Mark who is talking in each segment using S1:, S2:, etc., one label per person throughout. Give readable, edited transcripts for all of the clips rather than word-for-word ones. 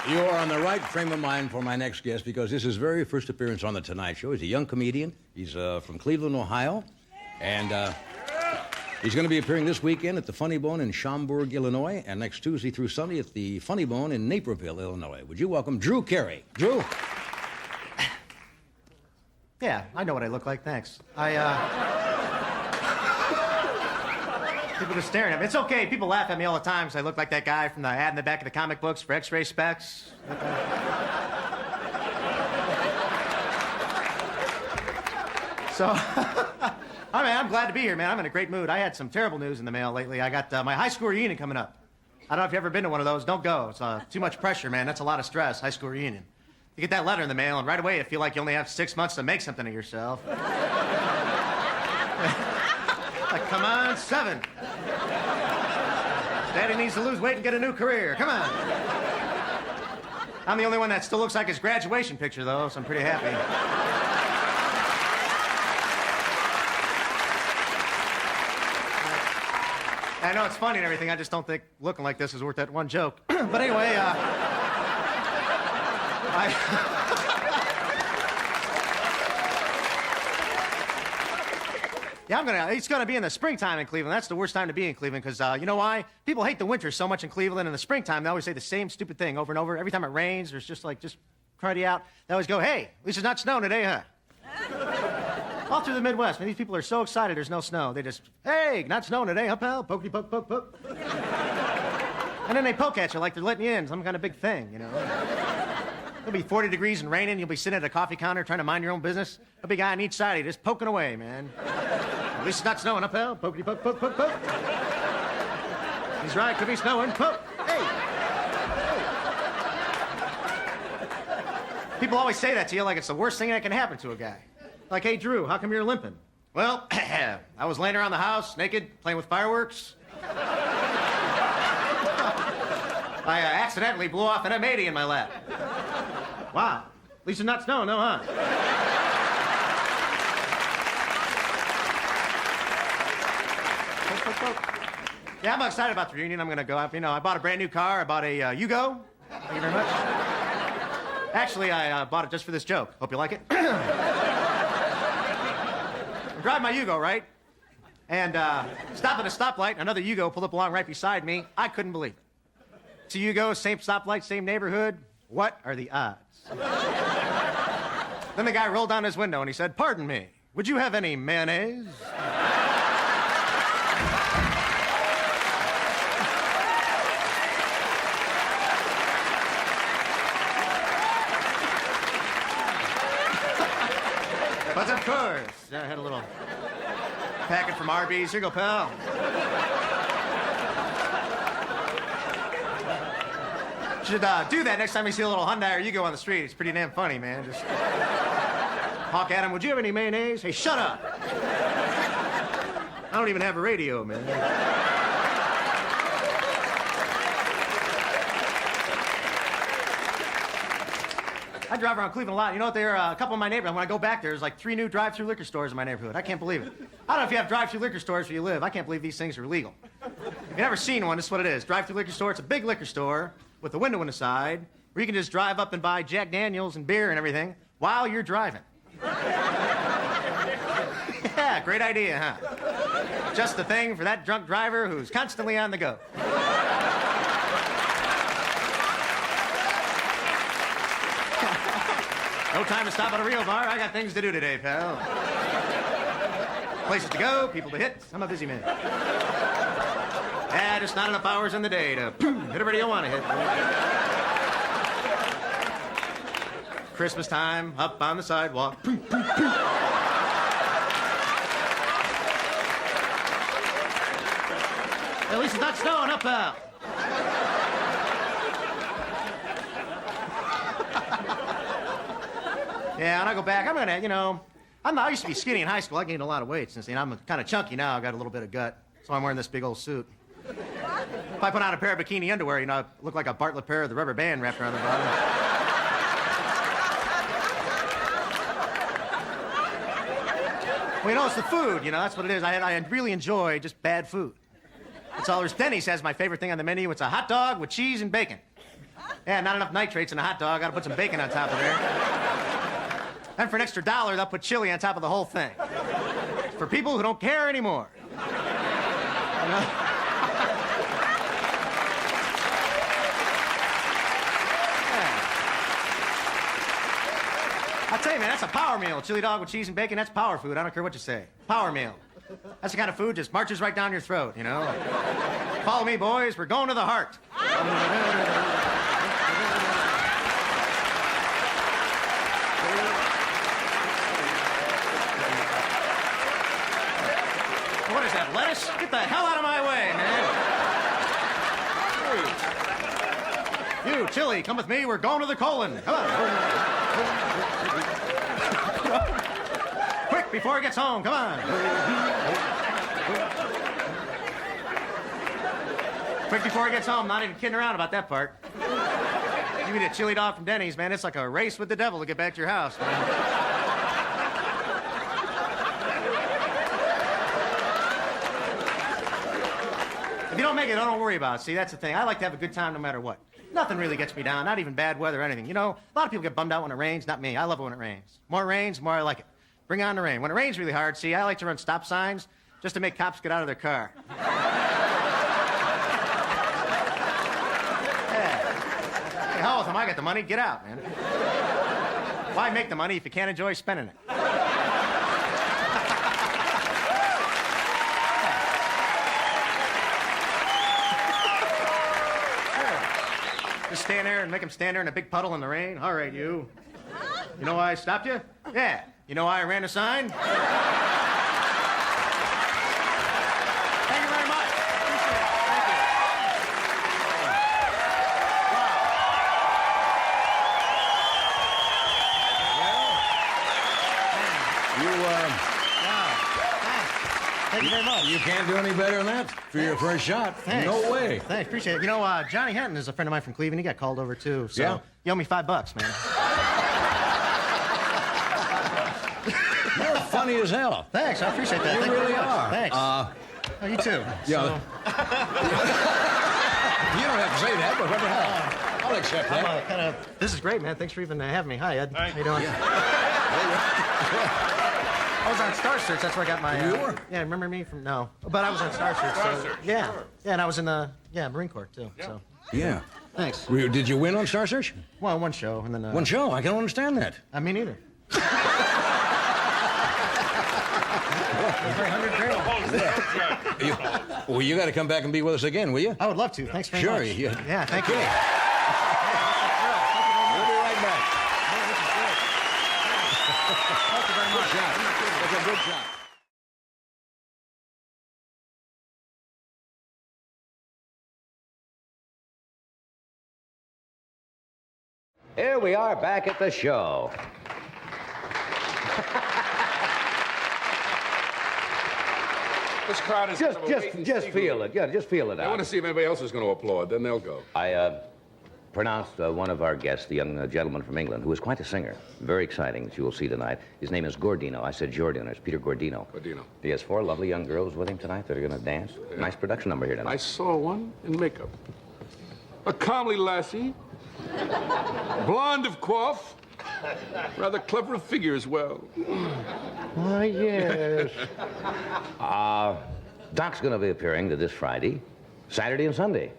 S1: You are on the right frame of mind for my next guest because this is his very first appearance on The Tonight Show. He's a young comedian. He's from Cleveland, Ohio. And he's going to be appearing this weekend at the Funny Bone in Schaumburg, Illinois, and next Tuesday through Sunday at the Funny Bone in Naperville, Illinois. Would you welcome Drew Carey? Drew?
S2: Yeah, I know what I look like, thanks. People are staring at me. It's okay, people laugh at me all the time because I look like that guy from the ad in the back of the comic books for X-ray specs. So, I'm glad to be here, man. I'm in a great mood. I had some terrible news in the mail lately. I got my high school reunion coming up. I don't know if you've ever been to one of those. Don't go. It's too much pressure, man. That's a lot of stress, high school reunion. You get that letter in the mail, and right away you feel like you only have 6 months to make something of yourself. Like, come on, 7. Daddy needs to lose weight and get a new career. Come on. I'm the only one that still looks like his graduation picture, though, so I'm pretty happy. I know it's funny and everything. I just don't think looking like this is worth that one joke. But anyway, yeah, it's gonna be in the springtime in Cleveland. That's the worst time to be in Cleveland because you know why? People hate the winter so much in Cleveland. In the springtime, they always say the same stupid thing over and over. Every time it rains, there's just cruddy out. They always go, "Hey, at least it's not snowing today, huh?" All through the Midwest, man, these people are so excited there's no snow. They just, "Hey, not snowing today, huh, pal? Pokey poke, poke, poke." And then they poke at you like they're letting you in, some kind of big thing, you know. It'll be 40 degrees and raining. You'll be sitting at a coffee counter trying to mind your own business. There'll be a guy on each side of you just poking away, man. At least it's not snowing, huh, pal? Pokey poke, poke, poke, poke. He's right, could be snowing. Poke. Hey. People always say that to you like it's the worst thing that can happen to a guy. Like, "Hey, Drew, how come you're limping?" "Well, I was laying around the house, naked, playing with fireworks. I accidentally blew off an M80 in my lap." "Wow, at least it's not snowing, though, huh?" Yeah, I'm excited about the reunion. I'm going to go. You know, I bought a brand new car. I bought a Yugo. Thank you very much. Actually, I bought it just for this joke. Hope you like it. I'm driving my Yugo, right? And stopped at a stoplight. Another Yugo pulled up along right beside me. I couldn't believe it. So Yugo, same stoplight, same neighborhood. What are the odds? Then the guy rolled down his window and he said, "Pardon me, would you have any mayonnaise?" But of course, I had a little packet from Arby's. Here you go, pal. Should do that next time you see a little Hyundai or Yugo on the street. It's pretty damn funny, man. Just honk at him. "Would you have any mayonnaise?" "Hey, shut up. I don't even have a radio, man." I drive around Cleveland a lot. You know what? There are a couple of my neighborhoods. When I go back there, there's like 3 new drive-through liquor stores in my neighborhood. I can't believe it. I don't know if you have drive-through liquor stores where you live. I can't believe these things are legal. If you've never seen one, this is what it is. Drive-through liquor store. It's a big liquor store with a window on the side where you can just drive up and buy Jack Daniels and beer and everything while you're driving. Yeah, great idea, huh? Just the thing for that drunk driver who's constantly on the go. No time to stop at a real bar. I got things to do today, pal. Places to go, people to hit. I'm a busy man. Yeah, just not enough hours in the day to hit everybody you want to hit. Christmas time, up on the sidewalk. At least it's not snowing, up, pal. Yeah, when I go back, I'm gonna, you know, I used to be skinny in high school. I gained a lot of weight since then. I'm kind of chunky now. I've got a little bit of gut, so I'm wearing this big old suit. If I put on a pair of bikini underwear, you know, I look like a Bartlett pair with the rubber band wrapped around the bottom. Well, you know, it's the food, you know, that's what it is. I really enjoy just bad food. It's all there's. Denny's has my favorite thing on the menu. It's a hot dog with cheese and bacon. Yeah, not enough nitrates in a hot dog. Gotta put some bacon on top of there. And for an extra $1, they'll put chili on top of the whole thing. For people who don't care anymore. You know? I'll tell you, man, that's a power meal. Chili dog with cheese and bacon, that's power food. I don't care what you say. Power meal. That's the kind of food just marches right down your throat, you know? Follow me, boys. We're going to the heart. What is that, lettuce? Get the hell out of my way, man. You, Chili, come with me. We're going to the colon. Come on. Quick, before he gets home. Come on. Quick, before he gets home. Not even kidding around about that part. You eat a chili dog from Denny's, man. It's like a race with the devil to get back to your house, man. If you don't make it, don't worry about it. See, that's the thing. I like to have a good time no matter what. Nothing really gets me down, not even bad weather or anything. You know, a lot of people get bummed out when it rains. Not me. I love it when it rains. More rains, the more I like it. Bring on the rain. When it rains really hard, see, I like to run stop signs just to make cops get out of their car. Yeah. Hey, hell with them. I got the money. Get out, man. Why make the money if you can't enjoy spending it? Just stand there and make him stand there in a big puddle in the rain. All right, you. You know why I stopped you? Yeah. You know why I ran a sign? Thank you very much. Appreciate it. Thank you. Wow. Thank you very much.
S1: You can't do any better than that for your first shot.
S2: Thanks.
S1: No way.
S2: Thanks, appreciate it. You know, Johnny Henton is a friend of mine from Cleveland. He got called over, too. So
S1: Yeah.
S2: you owe me $5, man.
S1: You're funny as hell.
S2: Thanks, I appreciate that.
S1: You
S2: Thank
S1: really
S2: very much.
S1: are.
S2: Thanks. Oh, you too.
S1: Yeah.
S2: So,
S1: You don't have to say that, but what the hell? I'll accept that.
S2: this is great, man. Thanks for even having me. Hi, Ed.
S3: Hi.
S2: How you doing? I was on Star Search. That's where I got my...
S1: You were?
S2: Yeah, remember me from... No. But I was on Star Search.
S3: Star
S2: So,
S3: Search,
S2: yeah.
S3: sure.
S2: Yeah, and I was in the Marine Corps, too.
S3: Yeah.
S2: So,
S1: Yeah.
S2: thanks.
S1: Did you win on Star Search?
S2: Well, one show, and then...
S1: One show. I can understand that.
S2: I mean, neither. 300 girls.
S1: Well, you got to come back and be with us again, will you?
S2: I would love to. Thanks very
S1: Sure,
S2: much.
S1: yeah.
S2: Yeah, thank you.
S1: Okay. We'll be right back.
S2: Thank you very much.
S1: Good shot. That's a good shot. Here we are back at the show.
S3: This crowd is kind of a wait and
S1: Just
S3: see
S1: feel
S3: group.
S1: it. Yeah, just feel it
S3: I want
S1: out.
S3: to see if anybody else is going to applaud. Then they'll go.
S1: I pronounced one of our guests, the young gentleman from England, who is quite a singer. Very exciting, that you will see tonight. His name is Gordino. I said Giordino. It's Peter Gordino.
S3: Gordino.
S1: He has 4 lovely young girls with him tonight that are going to dance.
S3: Yeah.
S1: Nice production number here tonight.
S3: I saw one in makeup. A comely lassie. Blonde of coif. Rather clever of figure as well.
S1: Oh, yes. Doc's going to be appearing this Friday, Saturday, and Sunday.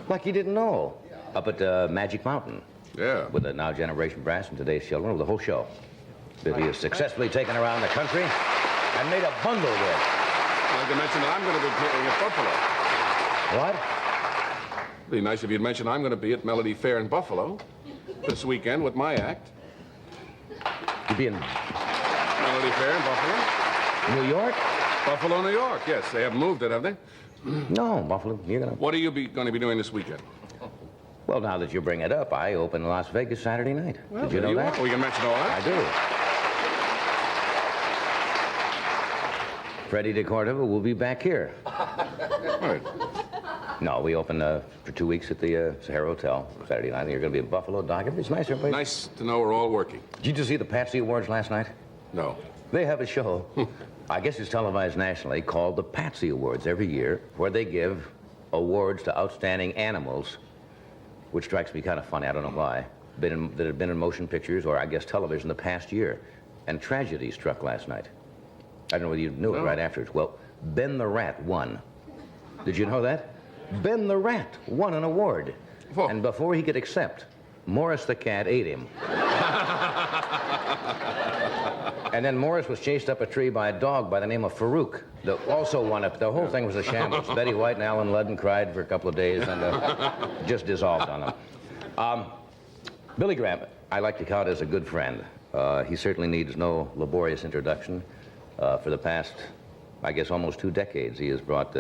S1: Like you didn't know. Up at Magic Mountain.
S3: Yeah.
S1: With the Now Generation Brass and Today's Children, with the whole show. That he has successfully taken around the country and made a bundle with.
S3: I'd like to mention that I'm going to be appearing at Buffalo.
S1: What?
S3: It'd be nice if you'd mention I'm going to be at Melody Fair in Buffalo this weekend with my act.
S1: You be in
S3: Melody Fair in Buffalo.
S1: New York?
S3: Buffalo, New York. Yes, they haven't moved it, have they?
S1: No, Buffalo. You're going to...
S3: What are you going to be doing this weekend?
S1: Well, now that you bring it up, I open Las Vegas Saturday night.
S3: Well,
S1: Did you
S3: there
S1: know that?
S3: are. We can mention all that.
S1: I do. Freddie DeCordova will be back here.
S3: Right.
S1: No, we open for 2 weeks at the Sahara Hotel Saturday night. You're going to be in Buffalo, Doc. It's nice, everybody.
S3: Nice to know we're all working.
S1: Did you see the Patsy Awards last night?
S3: No.
S1: They have a show, I guess it's televised nationally, called the Patsy Awards every year, where they give awards to outstanding animals, which strikes me kind of funny. I don't know why. That have been in motion pictures or I guess television the past year. And tragedy struck last night. I don't know whether you knew it right afterwards. Well, Ben the Rat won. Did you know that? Ben the Rat won an award.
S3: Whoa.
S1: And before he could accept, Morris the cat ate him. And then Morris was chased up a tree by a dog by the name of Farouk, that also won it. The whole thing was a shambles. Betty White and Alan Ludden cried for a couple of days and just dissolved on them. Billy Graham, I like to count as a good friend. He certainly needs no laborious introduction. For the past, I guess, almost 2 decades, he has brought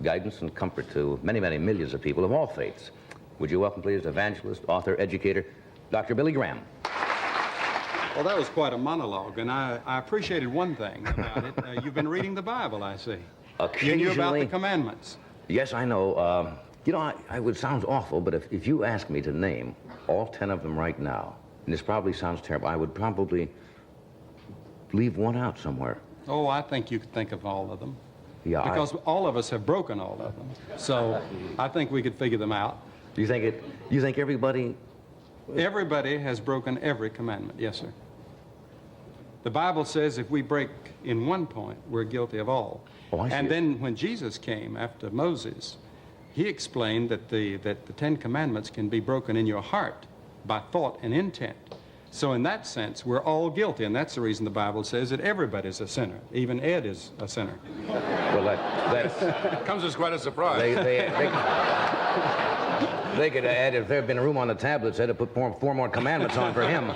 S1: guidance and comfort to many, many millions of people of all faiths. Would you welcome, please, evangelist, author, educator, Dr. Billy Graham.
S4: Well, that was quite a monologue, and I appreciated one thing about it. You've been reading the Bible, I see. You knew about the commandments.
S1: Yes, I know. You know, I would sound awful, but if you ask me to name all 10 of them right now, and this probably sounds terrible, I would probably leave one out somewhere.
S4: Oh, I think you could think of all of them.
S1: Yeah,
S4: because all of us have broken all of them. So I think we could figure them out.
S1: Do you think everybody...
S4: Everybody has broken every commandment, yes, sir. The Bible says if we break in one point, we're guilty of all.
S1: Oh, I see.
S4: And then when Jesus came after Moses, he explained that the 10 commandments can be broken in your heart by thought and intent. So in that sense, we're all guilty, and that's the reason the Bible says that everybody's a sinner. Even Ed is a sinner.
S1: Well, that
S3: Comes as quite a surprise.
S1: they could add, if there had been room on the tablets, they'd have put 4 more commandments on for him.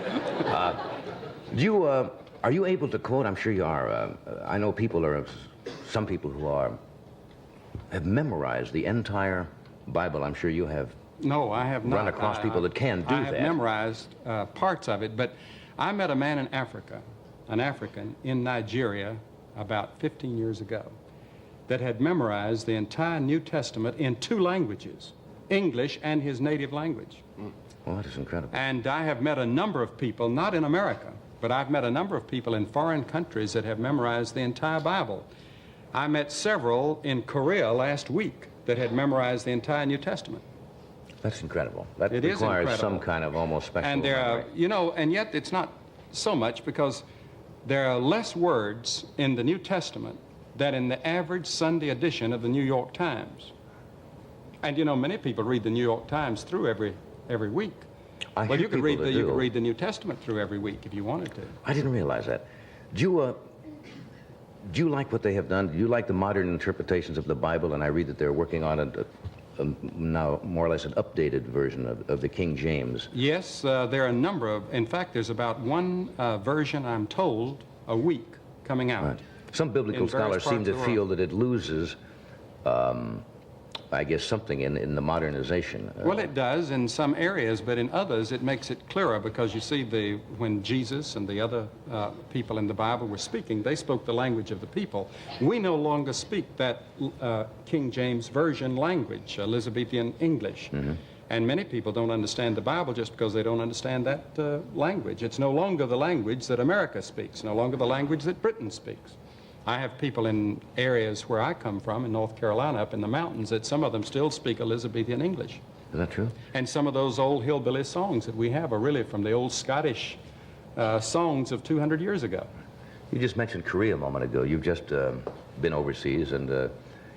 S1: Are you able to quote? I'm sure you are. I know some people who have memorized the entire Bible. I'm sure you have.
S4: No, I have not.
S1: Run across people that can do that.
S4: I have memorized parts of it, but I met a man in Africa, an African in Nigeria, about 15 years ago, that had memorized the entire New Testament in 2 languages, English and his native language.
S1: Well, that is incredible.
S4: And I have met a number of people, not in America, but I've met a number of people in foreign countries that have memorized the entire Bible. I met several in Korea last week that had memorized the entire New Testament.
S1: That's incredible. That
S4: It is
S1: requires
S4: incredible.
S1: some kind of almost special
S4: And there are,
S1: memory.
S4: you know, and yet it's not so much because there are less words in the New Testament than in the average Sunday edition of the New York Times. And you know, many people read the New York Times through every week.
S1: I
S4: Well,
S1: hear
S4: you could read
S1: people that
S4: you could
S1: do.
S4: read the New Testament through every week if you wanted to.
S1: I didn't realize that. Do you like what they have done? Do you like the modern interpretations of the Bible? And I read that they're working on a now more or less an updated version of the King James.
S4: Yes, there are a number of, in fact, there's about one version, I'm told, a week coming out.
S1: Right. Some biblical
S4: in various
S1: scholars seem
S4: parts
S1: to
S4: of the
S1: feel
S4: world.
S1: that it loses, I guess, something in the modernization.
S4: Well, it does in some areas, but in others it makes it clearer because you see, when Jesus and the other people in the Bible were speaking, they spoke the language of the people. We no longer speak that King James Version language, Elizabethan English.
S1: Mm-hmm.
S4: And many people don't understand the Bible just because they don't understand that language. It's no longer the language that America speaks, no longer the language that Britain speaks. I have people in areas where I come from, in North Carolina, up in the mountains, that some of them still speak Elizabethan English.
S1: Is that true?
S4: And some of those old hillbilly songs that we have are really from the old Scottish songs of 200 years ago.
S1: You just mentioned Korea a moment ago. You've just been overseas and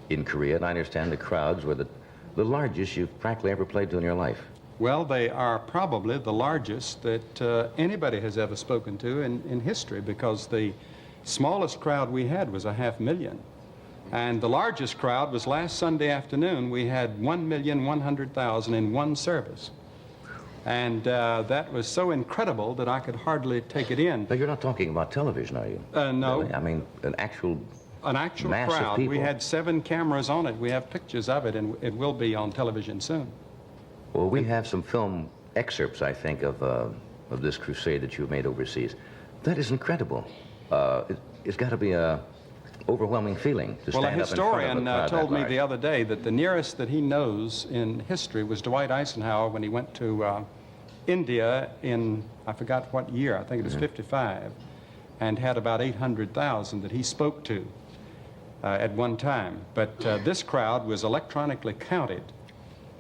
S1: in Korea, and I understand the crowds were the largest you've practically ever played to in your life.
S4: Well, they are probably the largest that anybody has ever spoken to in history, because the smallest crowd we had was 500,000. And the largest crowd was last Sunday afternoon. We had 1,100,000 in one service. And that was so incredible that I could hardly take it in.
S1: Now, you're not talking about television, are you?
S4: No.
S1: Really? I mean, an actual mass of
S4: crowd.
S1: people.
S4: We had 7 cameras on it. We have pictures of it, and it will be on television soon.
S1: Well, we have some film excerpts, I think, of this crusade that you've made overseas. That is incredible. It's got to be a overwhelming feeling to
S4: Well, a
S1: stand up in front of a
S4: historian
S1: crowd
S4: told
S1: that
S4: me
S1: large.
S4: the other day that the nearest that he knows in history was Dwight Eisenhower when he went to India in, I forgot what year, I think it was 55, and had about 800,000 that he spoke to. at one time. But this crowd was electronically counted.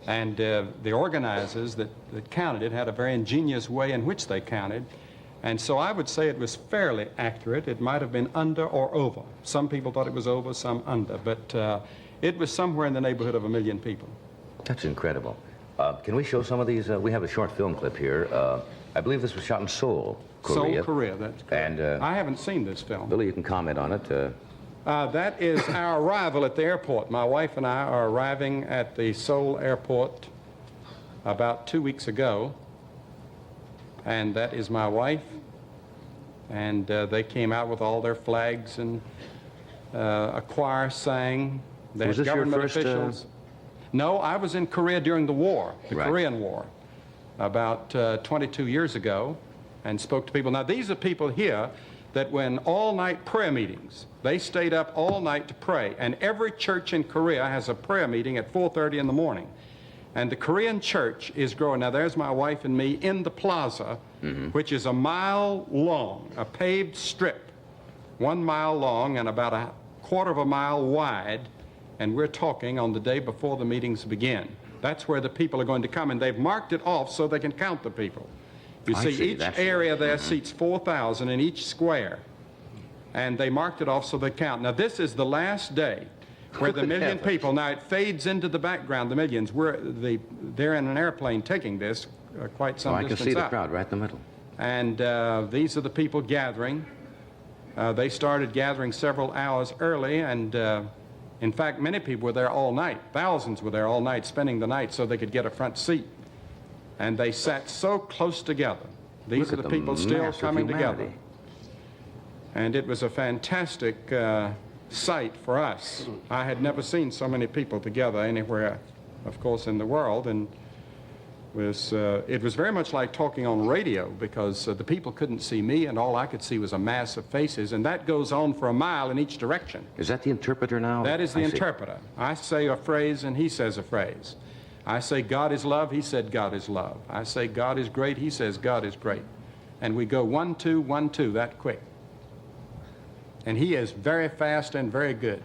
S4: And the organizers that counted it had a very ingenious way in which they counted. And so I would say it was fairly accurate. It might have been under or over. Some people thought it was over, some under. But it was somewhere in the neighborhood of 1 million people.
S1: That's incredible. Can we show some of these? We have a short film clip here. I believe this was shot in Seoul, Korea.
S4: Seoul, Korea, that's correct.
S1: And
S4: I haven't seen this film.
S1: Billy, you can comment on it.
S4: That is our arrival at the airport. My wife and I are arriving at the Seoul airport about 2 weeks ago. And that is my wife. And they came out with all their flags, and a choir sang. They
S1: Was
S4: had
S1: this your
S4: government
S1: first,
S4: officials. No, I was in Korea during the war, the
S1: Right.
S4: Korean War, about 22 years ago, and spoke to people. Now, these are people here that when all-night prayer meetings, they stayed up all night to pray, and every church in Korea has a prayer meeting at 4:30 in the morning. And the Korean church is growing. Now, there's my wife and me in the plaza, which is 1 mile long, a paved strip, 1 mile long and about 1/4 of a mile wide, and we're talking on the day before the meetings begin. That's where the people are going to come, and they've marked it off so they can count the people. You
S1: I
S4: see,
S1: see,
S4: each
S1: that's
S4: area
S1: right.
S4: there seats 4,000 in each square, and they marked it off so they count. Now, this is the last day where the
S1: Good
S4: million
S1: heavens.
S4: people, now it fades into the background, the millions. They're in an airplane taking this quite some
S1: I can
S4: distance
S1: see the
S4: out.
S1: crowd right in the middle.
S4: And these are the people gathering. They started gathering several hours early, and in fact, many people were there all night. Thousands were there all night, spending the night so they could get a front seat. And they sat so close together. These
S1: Look
S4: are
S1: at
S4: the people still
S1: mass of
S4: coming together.
S1: humanity.
S4: And it was a fantastic sight for us. I had never seen so many people together anywhere, of course, in the world, and it was very much like talking on radio, because the people couldn't see me, and all I could see was a mass of faces, and that goes on for 1 mile in each direction.
S1: Is that the interpreter now?
S4: That is the
S1: I see.
S4: interpreter. I say a phrase, and he says a phrase. I say God is love, he said God is love. I say God is great, he says God is great. And we go 1, 2, 1, 2, that quick. And he is very fast and very good.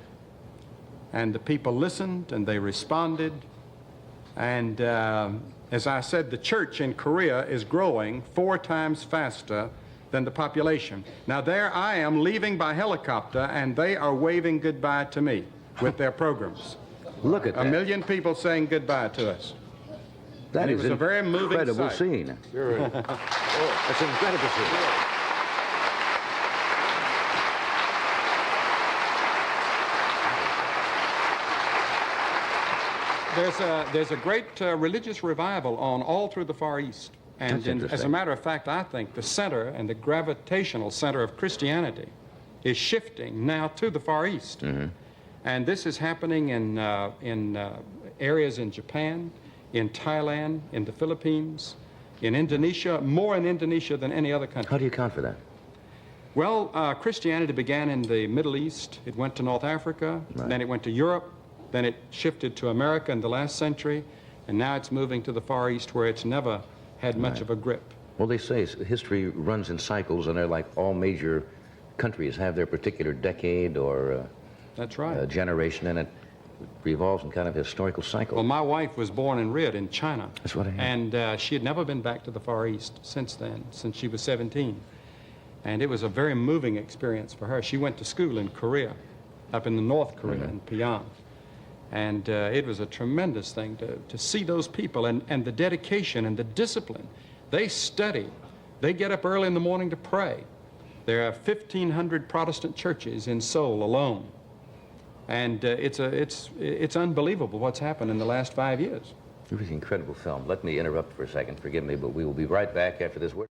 S4: And the people listened, and they responded. And as I said, the church in Korea is growing 4 times faster than the population. Now, there I am leaving by helicopter, and they are waving goodbye to me with their programs.
S1: Look at that.
S4: 1 million people saying goodbye to us.
S1: That
S4: And it
S1: is
S4: was a very moving
S1: incredible
S4: sight.
S1: scene. That's an incredible scene.
S4: There's a great religious revival on all through the Far East. And
S1: That's
S4: as a
S1: interesting.
S4: matter of fact, I think the center and the gravitational center of Christianity is shifting now to the Far East. And this is happening in areas in Japan, in Thailand, in the Philippines, in Indonesia, more in Indonesia than any other country.
S1: How do you account for that?
S4: Well, Christianity began in the Middle East. It went to North Africa,
S1: Right.
S4: then it went to Europe, then it shifted to America in the last century, and now it's moving to the Far East, where it's never had much
S1: Right.
S4: of a grip.
S1: Well, they say history runs in cycles, and they're like all major countries have their particular decade or
S4: That's right.
S1: generation, and it revolves in kind of a historical cycle.
S4: Well, my wife was born and reared in China.
S1: That's what I heard.
S4: And she had never been back to the Far East since then, since she was 17. And it was a very moving experience for her. She went to school in Korea, up in the North Korea, in Pyongyang. And it was a tremendous thing to see those people and the dedication and the discipline. They study. They get up early in the morning to pray. There are 1,500 Protestant churches in Seoul alone. And it's unbelievable what's happened in the last 5 years.
S1: It was an incredible film. Let me interrupt for a second. Forgive me, but we will be right back after this word.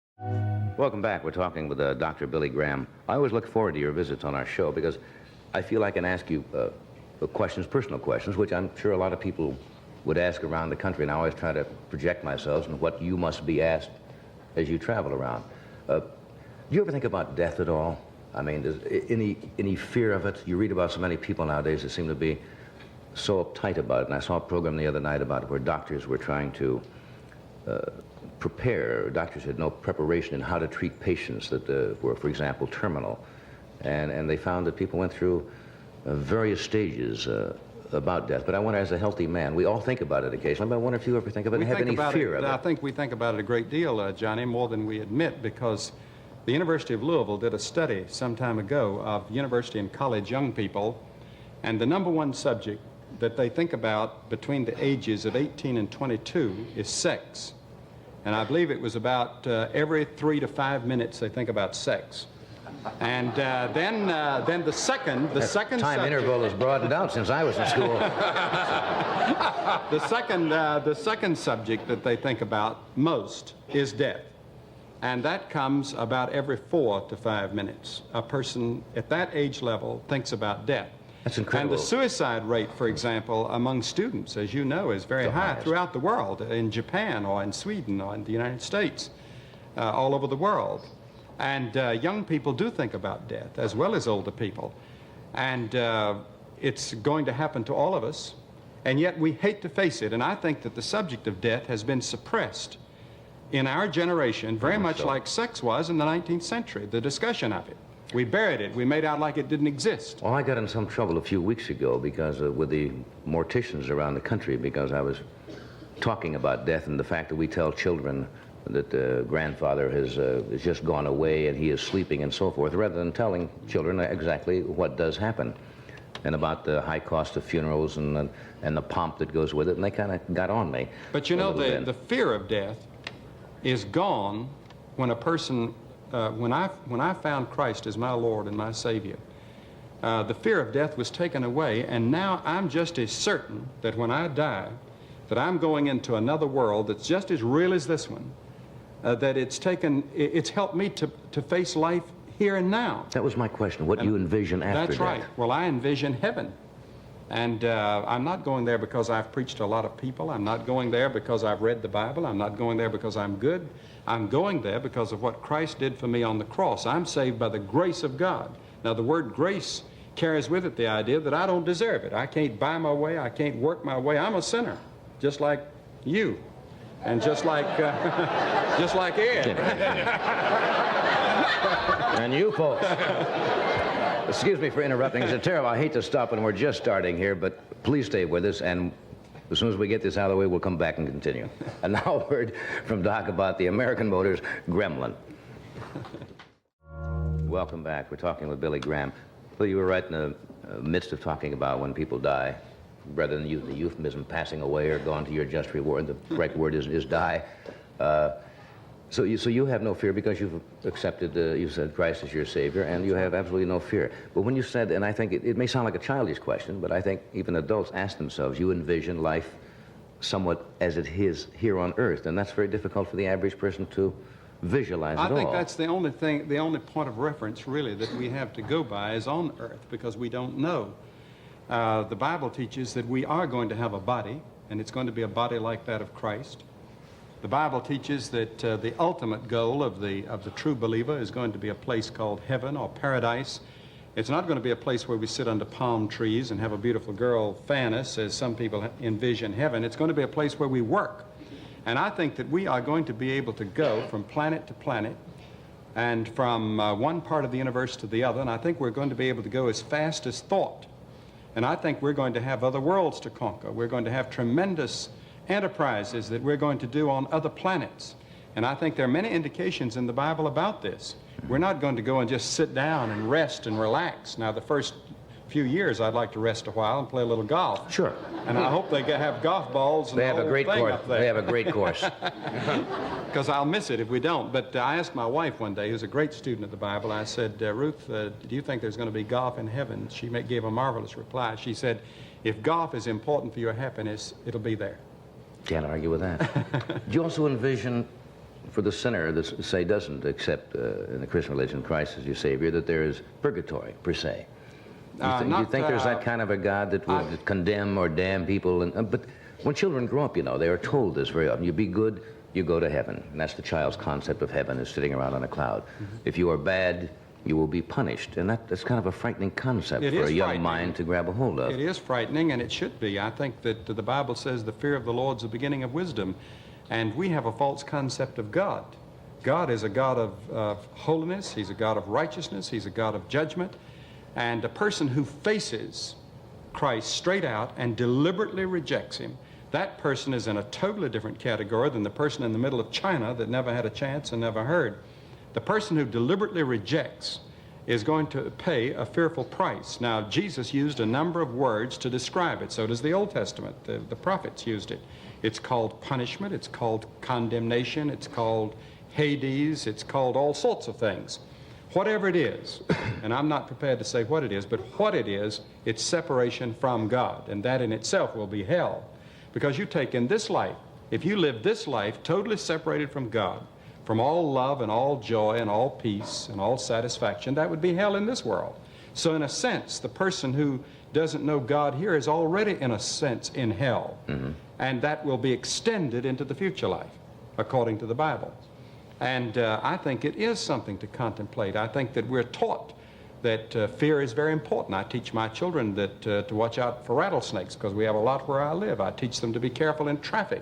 S1: Welcome back. We're talking with Dr. Billy Graham. I always look forward to your visits on our show because I feel I can ask you questions, personal questions, which I'm sure a lot of people would ask around the country, and I always try to project myself and what you must be asked as you travel around. Do you ever think about death at all? I mean, does any fear of it? You read about so many people nowadays that seem to be so uptight about it, and I saw a program the other night about it where doctors were trying to prepare. Doctors had no preparation in how to treat patients that were, for example, terminal, and they found that people went through various stages about death. But I wonder, as a healthy man, we all think about it occasionally, but I wonder if you ever think of it and have any fear of it.
S4: I think we think about it a great deal, Johnny, more than we admit, because the University of Louisville did a study some time ago of university and college young people, and the #1 subject that they think about between the ages of 18 and 22 is sex. And I believe it was about every 3 to 5 minutes they think about sex. And then the second
S1: time
S4: subject,
S1: interval has broadened out since I was in school.
S4: the second subject that they think about most is death. And that comes about every 4 to 5 minutes. A person at that age level thinks about death.
S1: That's incredible.
S4: And the suicide rate, for example, among students, as you know, is very high throughout the world, in Japan or in Sweden or in the United States, all over the world. And young people do think about death, as well as older people. And it's going to happen to all of us, and yet we hate to face it. And I think that the subject of death has been suppressed in our generation, very much like sex was in the 19th century, the discussion of it. We buried it. We made out like it didn't exist.
S1: Well, I got in some trouble a few weeks ago because with the morticians around the country, because I was talking about death and the fact that we tell children that the grandfather has just gone away and he is sleeping and so forth, rather than telling children exactly what does happen and about the high cost of funerals and the pomp that goes with it, and they kind of got on me.
S4: But you know, the fear of death is gone when a person, when I found Christ as my Lord and my Savior, the fear of death was taken away, and now I'm just as certain that when I die, that I'm going into another world that's just as real as this one, that it's helped me to face life here and now.
S1: That was my question. What do you envision after
S4: That's
S1: death?
S4: right. Well, I envision heaven. And I'm not going there because I've preached to a lot of people. I'm not going there because I've read the Bible. I'm not going there because I'm good. I'm going there because of what Christ did for me on the cross. I'm saved by the grace of God. Now, the word grace carries with it the idea that I don't deserve it. I can't buy my way. I can't work my way. I'm a sinner, just like you, and just like Ed.
S1: And you folks. Excuse me for interrupting. It's terrible. I hate to stop when we're just starting here, but please stay with us, and as soon as we get this out of the way, we'll come back and continue. And now a word from Doc about the American Motors Gremlin. Welcome back. We're talking with Billy Graham. Well, you were right in the midst of talking about when people die, rather than use the euphemism passing away or gone to your just reward. The correct word is die. So you have no fear because you've accepted, you said Christ is your Savior, and you have absolutely no fear. But when you said, and I think it may sound like a childish question, but I think even adults ask themselves, you envision life somewhat as it is here on earth, and that's very difficult for the average person to visualize at all.
S4: I think that's the only thing, the only point of reference really that we have to go by is on earth, because we don't know. The Bible teaches that we are going to have a body, and it's going to be a body like that of Christ. The Bible teaches that the ultimate goal of the true believer is going to be a place called heaven or paradise. It's not going to be a place where we sit under palm trees and have a beautiful girl fan us, as some people envision heaven. It's going to be a place where we work. And I think that we are going to be able to go from planet to planet and from one part of the universe to the other, and I think we're going to be able to go as fast as thought. And I think we're going to have other worlds to conquer. We're going to have tremendous enterprises that we're going to do on other planets. And I think there are many indications in the Bible about this. We're not going to go and just sit down and rest and relax. Now, the first few years, I'd like to rest a while and play a little golf.
S1: Sure.
S4: And I hope they have golf balls and
S1: they have a great course.
S4: up there.
S1: They have a great course.
S4: Because I'll miss it if we don't. But I asked my wife one day, who's a great student of the Bible, I said, Ruth, do you think there's going to be golf in heaven? She gave a marvelous reply. She said, if golf is important for your happiness, it'll be there.
S1: Can't argue with that. Do you also envision, for the sinner that, say, doesn't accept in the Christian religion Christ as your Savior, that there is purgatory, per se? Do you think there's that kind of a God that would condemn or damn people? But when children grow up, you know, they are told this very often. You be good, you go to heaven. And that's the child's concept of heaven, is sitting around on a cloud. Mm-hmm. If you are bad, you will be punished. And that's kind of a frightening concept for a young mind to grab a hold of.
S4: It is frightening, and it should be. I think that the Bible says the fear of the Lord is the beginning of wisdom. And we have a false concept of God. God is a God of holiness. He's a God of righteousness. He's a God of judgment. And a person who faces Christ straight out and deliberately rejects him, that person is in a totally different category than the person in the middle of China that never had a chance and never heard. The person who deliberately rejects is going to pay a fearful price. Now, Jesus used a number of words to describe it. So does the Old Testament. The prophets used it. It's called punishment. It's called condemnation. It's called Hades. It's called all sorts of things. Whatever it is, and I'm not prepared to say what it is, but what it is, it's separation from God, and that in itself will be hell. Because you take in this life, if you live this life totally separated from God, from all love and all joy and all peace and all satisfaction, that would be hell in this world. So in a sense, the person who doesn't know God here is already, in a sense, in hell. And that will be extended into the future life, according to the Bible. And I think it is something to contemplate. I think that we're taught that fear is very important. I teach my children that to watch out for rattlesnakes, because we have a lot where I live. I teach them to be careful in traffic.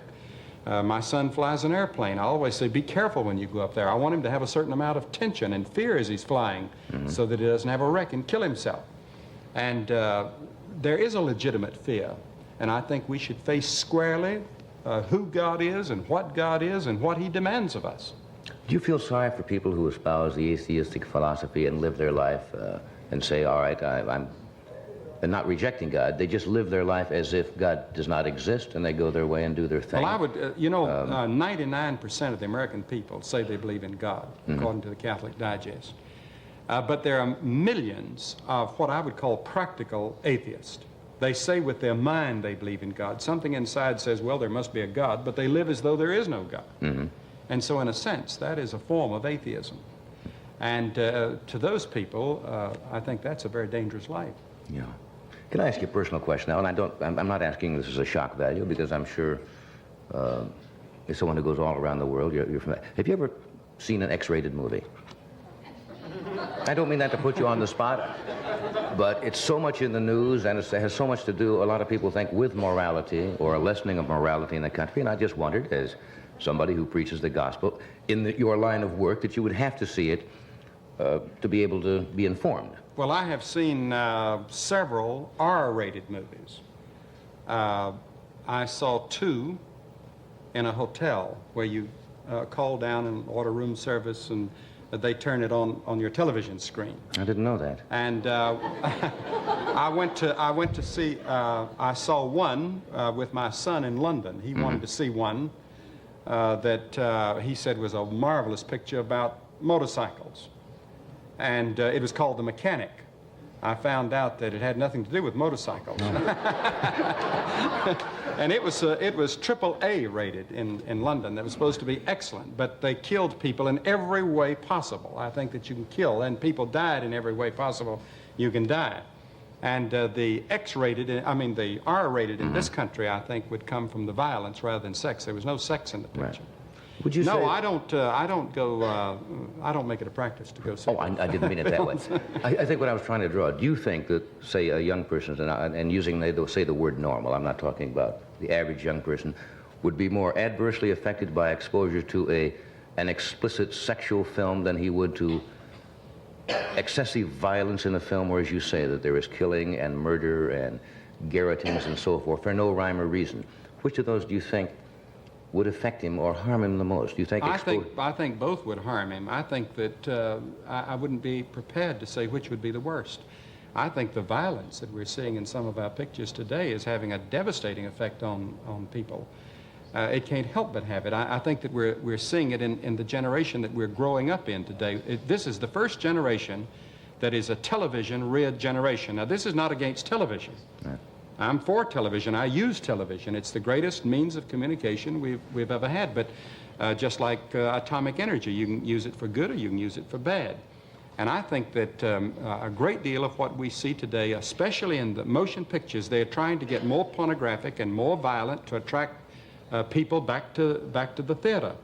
S4: My son flies an airplane. I always say, be careful when you go up there. I want him to have a certain amount of tension and fear as he's flying, so that he doesn't have a wreck and kill himself. And there is a legitimate fear, and I think we should face squarely who God is and what he demands of us.
S5: Do you feel sorry for people who espouse the atheistic philosophy and live their life and say, all right, I'm not rejecting God, they just live their life as if God does not exist, and they go their way and do their thing?
S4: Well, I would, 99% of the American people say they believe in God, according to the Catholic Digest. But there are millions of what I would call practical atheists. They say with their mind they believe in God. Something inside says, well, there must be a God, but they live as though there is no God. And so in a sense, that is a form of atheism. And to those people, I think that's a very dangerous life.
S5: Yeah. Can I ask you a personal question now? And I'm not asking this as a shock value, because I'm sure as someone who goes all around the world, you're from that. Have you ever seen an X-rated movie? I don't mean that to put you on the spot, but it's so much in the news, and it has so much to do, a lot of people think, with morality or a lessening of morality in the country. And I just wondered, as somebody who preaches the gospel in your line of work, that you would have to see it to be able to be informed.
S4: Well, I have seen several R-rated movies. I saw 2 in a hotel where you call down and order room service, and they turn it on your television screen.
S5: I didn't know that.
S4: And I went to see. I saw one with my son in London. He wanted to see one that he said was a marvelous picture about motorcycles. And it was called The Mechanic. I found out that it had nothing to do with motorcycles. And it was AAA rated in London. That was supposed to be excellent, but they killed people in every way possible. I think that you can kill, and people died in every way possible you can die. And the the R-rated in this country, I think, would come from the violence rather than sex. There was no sex in the picture.
S5: Right. Would you say...
S4: No, I don't make it a practice to go see.
S5: Oh, I didn't mean it that way. I think what I was trying to draw, do you think that, say, a young person, and using, say, the word normal, I'm not talking about the average young person, would be more adversely affected by exposure to an explicit sexual film than he would to excessive violence in a film, where, as you say, that there is killing and murder and garrotings and so forth for no rhyme or reason? Which of those do you think would affect him or harm him the most? Do you think?
S4: I think both would harm him. I think that I wouldn't be prepared to say which would be the worst. I think the violence that we're seeing in some of our pictures today is having a devastating effect on people. It can't help but have it. I think that we're seeing it in the generation that we're growing up in today. This is the first generation that is a television-reared generation. Now, this is not against television. Right. I'm for television. I use television. It's the greatest means of communication we've ever had. But just like atomic energy, you can use it for good or you can use it for bad. And I think that a great deal of what we see today, especially in the motion pictures, they're trying to get more pornographic and more violent to attract people back to the theater.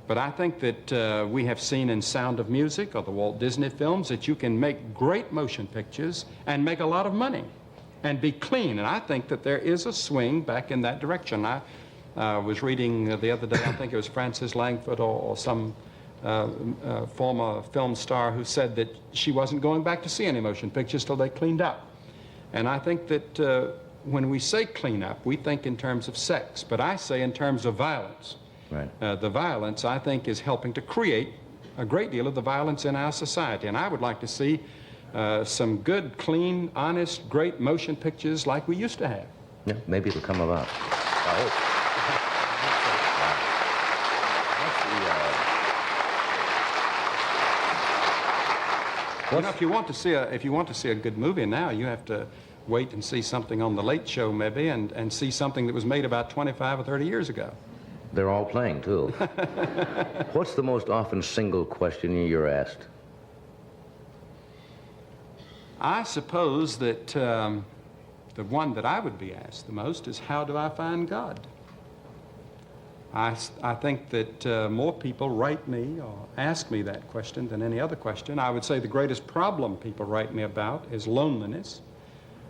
S4: But I think that we have seen in Sound of Music or the Walt Disney films that you can make great motion pictures and make a lot of money and be clean. And I think that there is a swing back in that direction. I was reading the other day, I think it was Francis Langford or some former film star, who said that she wasn't going back to see any motion pictures till they cleaned up. And I think that when we say clean up, we think in terms of sex, but I say in terms of violence.
S5: Right.
S4: The violence, I think, is helping to create a great deal of the violence in our society. And I would like to see some good, clean, honest, great motion pictures like we used to have.
S5: Yeah, maybe it'll come about. I hope.
S4: You know, if you want to see a good movie now, you have to wait and see something on the Late Show maybe, and see something that was made about 25 or 30 years ago.
S5: They're all playing, too. What's the most often single question you're asked?
S4: I suppose that the one that I would be asked the most is, how do I find God? I think that more people write me or ask me that question than any other question. I would say the greatest problem people write me about is loneliness.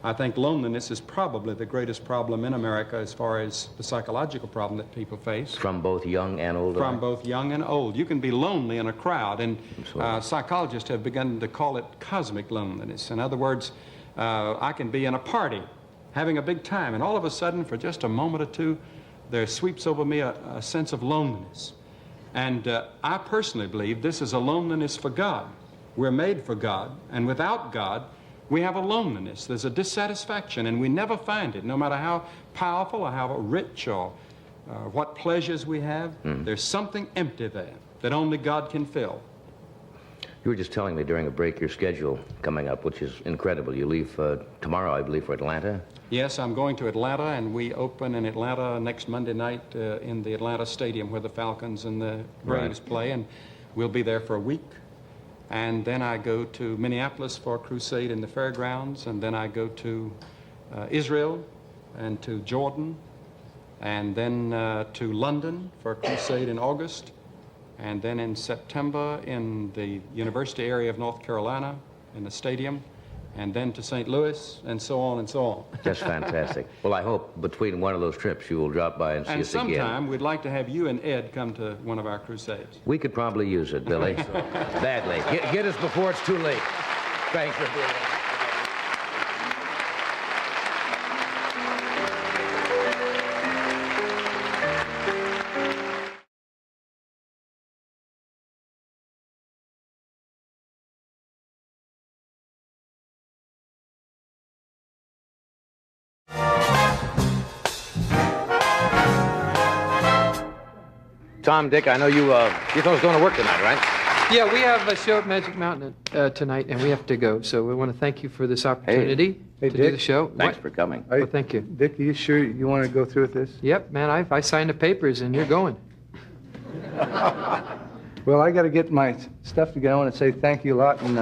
S4: I think loneliness is probably the greatest problem in America as far as the psychological problem that people face.
S5: From both young and old?
S4: From both young and old. You can be lonely in a crowd, and psychologists have begun to call it cosmic loneliness. In other words, I can be in a party, having a big time, and all of a sudden, for just a moment or two, there sweeps over me a sense of loneliness. And I personally believe this is a loneliness for God. We're made for God, and without God, we have a loneliness. There's a dissatisfaction, and we never find it, no matter how powerful or how rich or what pleasures we have. There's something empty there that only God can fill.
S5: You were just telling me during a break your schedule coming up, which is incredible. You leave tomorrow, I believe, for Atlanta?
S4: Yes, I'm going to Atlanta, and we open in Atlanta next Monday night in the Atlanta Stadium where the Falcons and the Braves play, and we'll be there for a week. And then I go to Minneapolis for a crusade in the fairgrounds, and then I go to Israel and to Jordan, and then to London for a crusade in August, and then in September in the University area of North Carolina in the stadium, and then to St. Louis, and so on and so on.
S5: That's fantastic. Well, I hope between one of those trips you will drop by and see us again.
S4: And sometime we'd like to have you and Ed come to one of our crusades.
S5: We could probably use it, Billy. Badly. Get us before it's too late. Thanks for being here. Tom, Dick, I know you fellas going to work tonight, right?
S6: Yeah, we have a show at Magic Mountain tonight, and we have to go. So we want to thank you for this opportunity to do the show.
S5: Thanks for coming.
S6: Well, thank you.
S7: Dick, are you sure you want to go through with this?
S6: Yep, man, I signed the papers, and you're going.
S7: Well, I got to get my stuff together. I want to say thank you a lot, and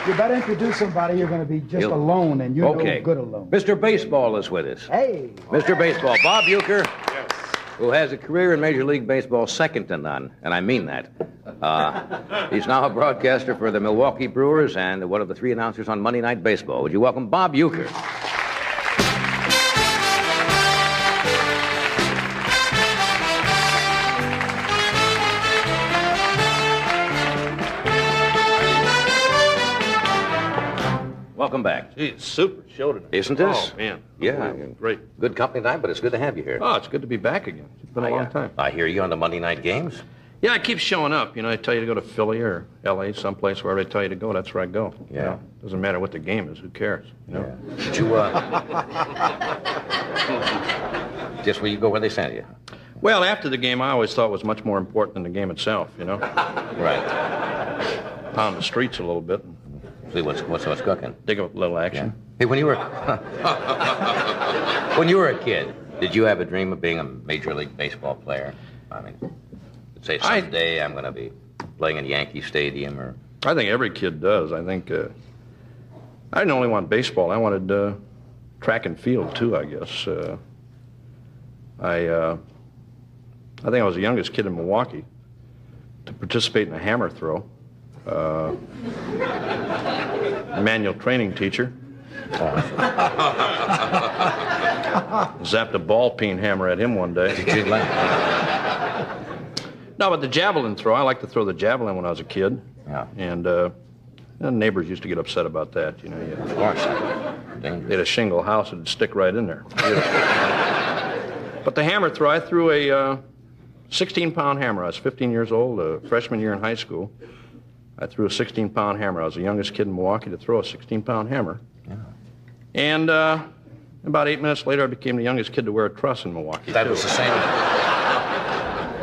S7: you better introduce somebody. You're going to be just alone, and you're no good alone.
S5: Mr. Baseball is with us.
S7: Hey.
S5: Mr. Baseball, Bob Uecker, who has a career in Major League Baseball second to none, and I mean that. He's now a broadcaster for the Milwaukee Brewers and one of the three announcers on Monday Night Baseball. Would you welcome Bob Uecker? Welcome back.
S8: Gee, super show tonight.
S5: Isn't this?
S8: Oh, man.
S5: Yeah.
S8: Great.
S5: Good company tonight, but it's good to have you here.
S8: Oh, it's good to be back again. It's been a long time.
S5: I hear you on the Monday night games.
S8: Yeah, I keep showing up. You know, I tell you to go to Philly or L.A., someplace where they tell you to go, that's where I go.
S5: Yeah.
S8: You know? Doesn't matter what the game is. Who cares? You know?
S5: Yeah. Did you, just where you go where they send you?
S8: Well, after the game, I always thought was much more important than the game itself, you know?
S5: Right.
S8: Pound the streets a little bit.
S5: See what's cooking.
S8: Dig up a little action.
S5: Yeah. Hey, when you were a kid, did you have a dream of being a Major League Baseball player? I mean, say someday I'm going to be playing in Yankee Stadium or...
S8: I think every kid does. I think I didn't only want baseball. I wanted track and field, too, I guess. I think I was the youngest kid in Milwaukee to participate in a hammer throw. Manual training teacher. Zapped a ball peen hammer at him one day. No, but the javelin throw, I liked to throw the javelin when I was a kid.
S5: Yeah.
S8: And neighbors used to get upset about that, you know.
S5: Of course.
S8: They had a shingle house, it'd stick right in there. But the hammer throw, I threw a 16-pound hammer. I was 15 years old, freshman year in high school. I threw a 16-pound hammer. I was the youngest kid in Milwaukee to throw a 16-pound hammer. Yeah. And about 8 minutes later, I became the youngest kid to wear a truss in Milwaukee.
S5: That was the same.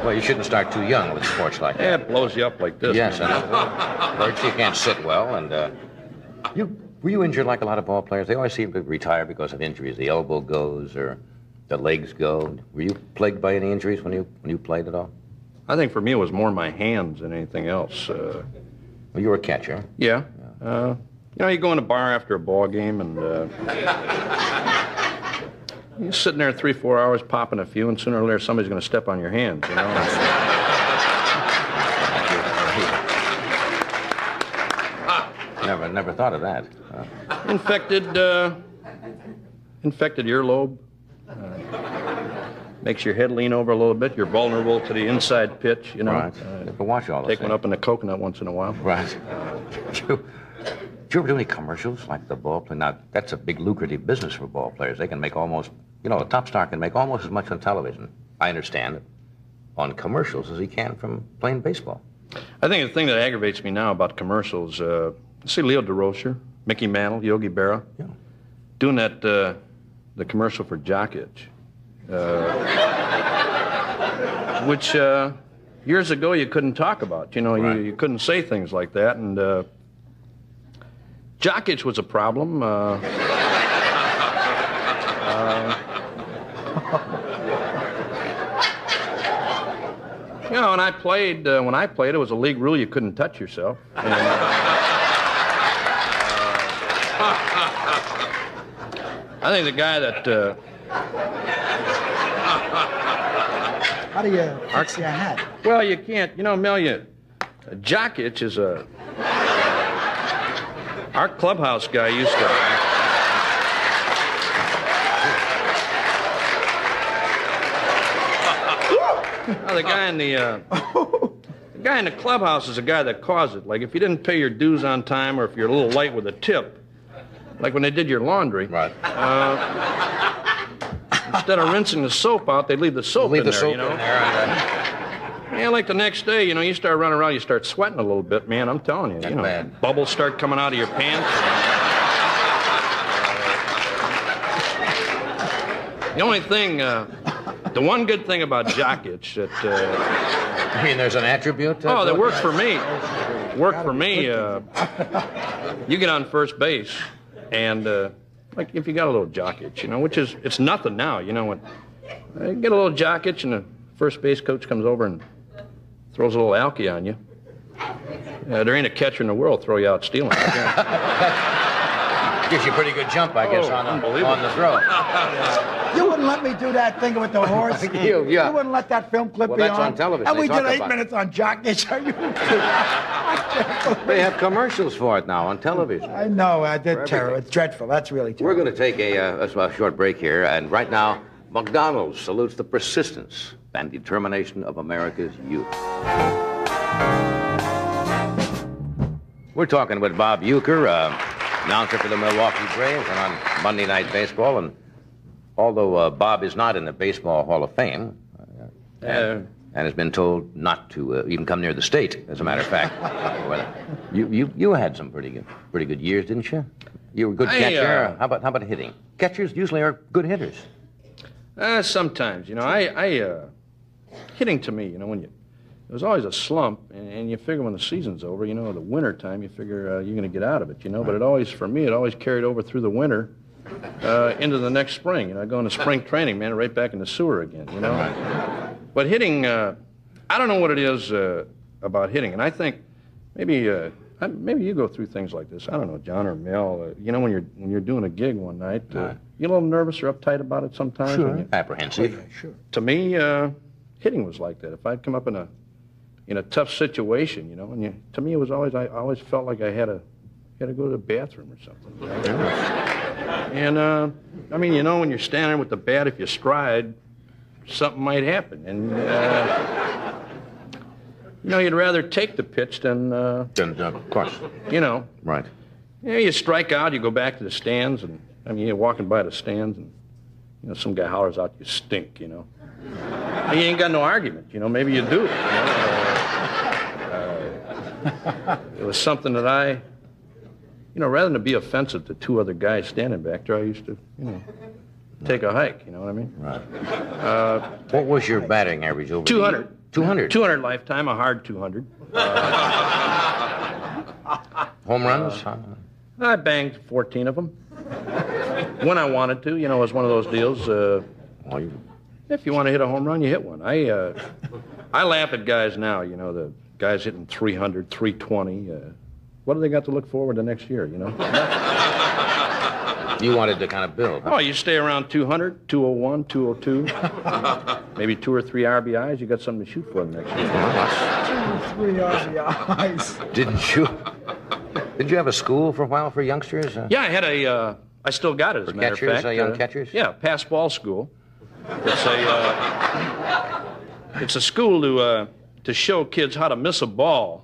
S5: Well, you shouldn't start too young with sports like that.
S8: Yeah, it blows you up like this.
S5: Yes, I know. First, you can't sit well, and were you injured like a lot of ball players? They always seem to retire because of injuries. The elbow goes or the legs go. Were you plagued by any injuries when you played at all?
S8: I think for me it was more my hands than anything else.
S5: Well, you were a catcher.
S8: Yeah. You know, you go in a bar after a ball game and you're sitting there 3-4 hours popping a few, and sooner or later somebody's going to step on your hands, you know.
S5: Never thought of that.
S8: Infected earlobe. Makes your head lean over a little bit. You're vulnerable to the inside pitch, you know.
S5: Right. You have to watch all this.
S8: Take one up in the coconut once in a while.
S5: Right. Did you ever do any commercials like the ball play? Now, that's a big lucrative business for ball players. They can make almost, you know, a top star can make almost as much on television, I understand, on commercials as he can from playing baseball.
S8: I think the thing that aggravates me now about commercials, see Leo DeRocher, Mickey Mantle, Yogi Berra,
S5: yeah,
S8: doing that, the commercial for Jock Itch, which years ago you couldn't talk about. You know,
S5: right.
S8: you couldn't say things like that, and Jock Itch was a problem. You know, when I played, it was a league rule you couldn't touch yourself. And, I think the guy that...
S7: How do you fix your hat?
S8: Well, you can't. You know, Mel, Jock Itch is a... Our clubhouse guy used to... Well, the guy in the clubhouse is a guy that caused it. Like, if you didn't pay your dues on time, or if you're a little light with a tip, like when they did your laundry,
S5: right.
S8: Instead of rinsing the soap out, they'd leave the soap in there, you know. Yeah, like the next day, you know, you start running around, you start sweating a little bit, man. I'm telling you,
S5: That's
S8: you know,
S5: bad.
S8: Bubbles start coming out of your pants. The only thing, the one good thing about Jock Itch that...
S5: I mean, there's an attribute?
S8: That worked for me. Worked for me. You get on first base, and like if you got a little jock itch, you know, which is, it's nothing now, you know, when you get a little jock itch and the first base coach comes over and throws a little alky on you. There ain't a catcher in the world throw you out stealing.
S5: Gives you a pretty good jump, I guess, on the throw.
S7: You wouldn't let me do that thing with the horse.
S5: Yeah.
S7: You wouldn't let that film clip be
S5: that's
S7: on.
S5: on television.
S7: And we
S5: They
S7: did
S5: talk
S7: 8
S5: about
S7: minutes on Jock Itch. Are you?
S5: They have commercials for it now on television.
S7: I know. They're terrible. It's dreadful. That's really terrible.
S5: We're going to take a short break here, and right now, McDonald's salutes the persistence and determination of America's youth. We're talking with Bob Uecker, announcer for the Milwaukee Braves, and on Monday Night Baseball. And although Bob is not in the Baseball Hall of Fame, and has been told not to even come near the state, as a matter of fact, you had some pretty good years, didn't you? You were a good catcher. How about hitting? Catchers usually are good hitters.
S8: Sometimes, you know, hitting to me, you know, there was always a slump, and you figure when the season's over, you know, the winter time, you figure you're going to get out of it, you know. But it always carried over through the winter into the next spring. You know, I go into spring training, man, right back in the sewer again, you know. But hitting, I don't know what it is about hitting, and I think maybe maybe you go through things like this. I don't know, John or Mel. You know, when you're doing a gig one night, you a little nervous or uptight about it sometimes.
S5: Sure. Apprehensive.
S7: Yeah, sure.
S8: To me, hitting was like that. If I'd come up in a tough situation, you know, and to me it was always I always felt like I had to go to the bathroom or something. You know? And I mean, you know, when you're standing with the bat, if you stride, something might happen, and you know, you'd rather take the pitch than.
S5: Of course.
S8: You know.
S5: Right.
S8: You know, you strike out, you go back to the stands, and I mean, you're walking by the stands, and you know, some guy hollers out, "You stink," you know. And you ain't got no argument, you know. Maybe you do. You know? It was something that I, you know, rather than be offensive to two other guys standing back there, I used to, you know, take a hike. You know what I mean?
S5: Right. What was your batting average over
S8: 200.
S5: 200.
S8: 200 lifetime, a hard 200.
S5: Home runs?
S8: I banged 14 of them. When I wanted to, you know, it was one of those deals. If you want to hit a home run, you hit one. I laugh at guys now, you know, the guys hitting 300, 320. What do they got to look forward to next year, you know?
S5: You wanted to kind of build.
S8: Oh, you stay around 200, 201, 202. Maybe 2 or 3 RBIs. You got something to shoot for the next year.
S7: 3 RBIs.
S5: Didn't you have a school for a while for youngsters?
S8: Yeah, I had I still got it, as a matter of fact.
S5: Young catchers?
S8: Yeah, pass ball school. It's a school to show kids how to miss a ball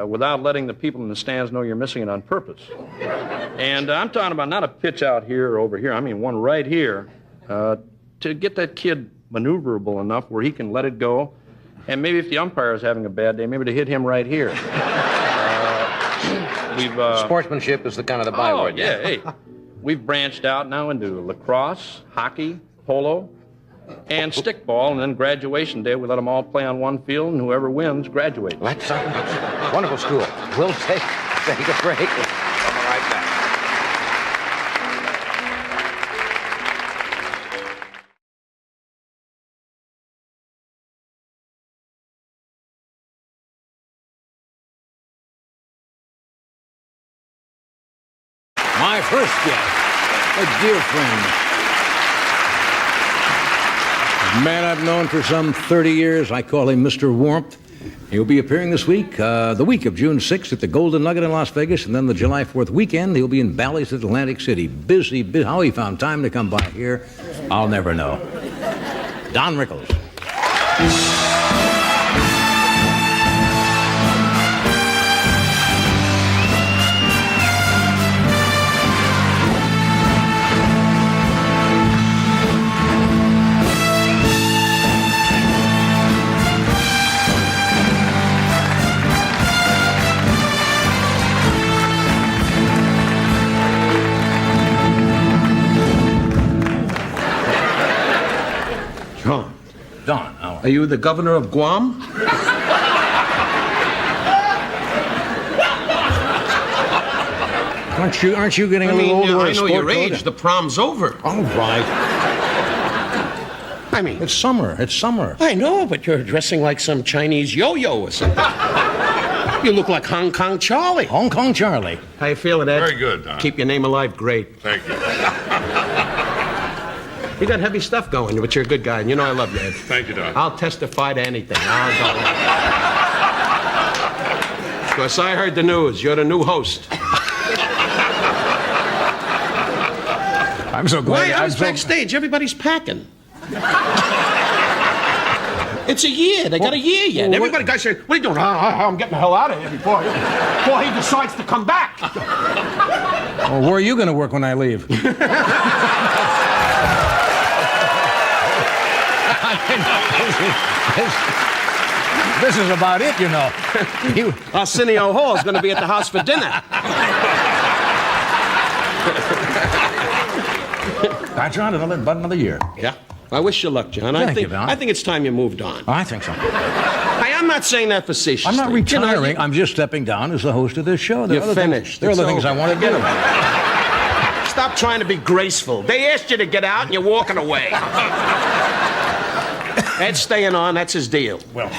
S8: without letting the people in the stands know you're missing it on purpose. And I'm talking about not a pitch out here or over here. I mean one right here to get that kid maneuverable enough where he can let it go. And maybe if the umpire is having a bad day, maybe to hit him right here.
S5: Sportsmanship is the kind of the byword.
S8: Oh, yeah, hey. We've branched out now into lacrosse, hockey, polo, and stickball, and then graduation day, we let them all play on one field, and whoever wins graduates.
S5: That's a wonderful school. We'll take a break. Come right back.
S1: My first guest, a dear friend. A man I've known for some 30 years. I call him Mr. Warmth. He'll be appearing this week, the week of June 6th at the Golden Nugget in Las Vegas, and then the July 4th weekend, he'll be in Bally's at Atlantic City. Busy. How he found time to come by here, I'll never know. Don Rickles.
S9: John.
S1: Don,
S9: Are you the governor of Guam?
S1: Aren't you getting a little older?
S9: I know your age. The prom's over.
S1: All right.
S9: I mean,
S1: It's summer.
S9: I know, but you're dressing like some Chinese yo-yo or something. You look like Hong Kong Charlie.
S1: Hong Kong Charlie.
S9: How you feeling, Ed?
S3: Very good, Don.
S9: Keep your name alive. Great.
S3: Thank you.
S9: You got heavy stuff going, but you're a good guy, and you know I love you, Ed.
S3: Thank you, Don.
S9: I'll testify to anything. I'll go. Of course, I heard the news. You're the new host.
S1: I'm so glad.
S9: Why? I was backstage. Everybody's packing. It's a year. They got a year yet.
S1: well,
S9: Everybody, guys say, what are you doing? I'm getting the hell out of here before he decides to come back.
S1: Well, where are you going to work when I leave? This is about it, you know.
S9: Arsenio Hall is going to be at the house for dinner.
S1: That's right, another year.
S9: Yeah. I wish you luck, John.
S1: Thank you, Don.
S9: I think it's time you moved on.
S1: I think so.
S9: I'm not saying that facetiously.
S1: I'm not retiring.
S9: You know,
S1: I'm just stepping down as the host of this show.
S9: You're finished.
S1: There are other things I want to do.
S9: Stop trying to be graceful. They asked you to get out and you're walking away. Ed's staying on. That's his deal.
S1: Well,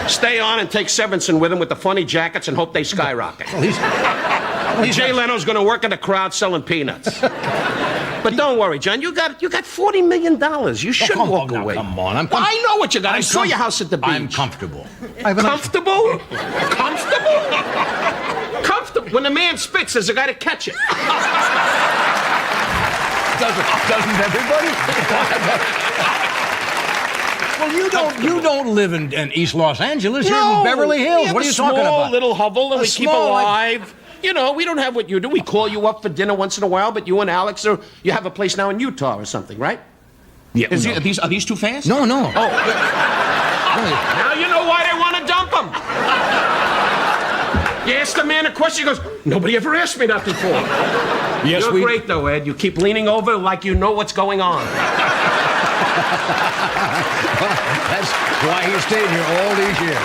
S9: Stay on and take Severson with him with the funny jackets and hope they skyrocket. Jay Leno's going to work in the crowd selling peanuts. But don't worry, John. You got $40 million. You should walk away.
S1: Come on,
S9: I know what you got. I saw your house at the beach.
S1: I'm comfortable.
S9: Comfortable? Comfortable? Comfortable. When a man spits, there's a guy to catch it.
S1: Doesn't everybody? Well, you don't live in East Los Angeles. You're in Beverly Hills. What are you talking about?
S9: A small little hovel and we keep
S1: small,
S9: alive. You know, we don't have what you do. We call you up for dinner once in a while, but you and Alex, you have a place now in Utah or something, right?
S1: Yeah.
S9: Are these too fast?
S1: No.
S9: Oh. Now you know why they want to dump them. You ask the man a question, he goes, nobody ever asked me that before.
S1: Yes,
S9: You're great, though, Ed. You keep leaning over like you know what's going on.
S1: That's why he stayed here all these years.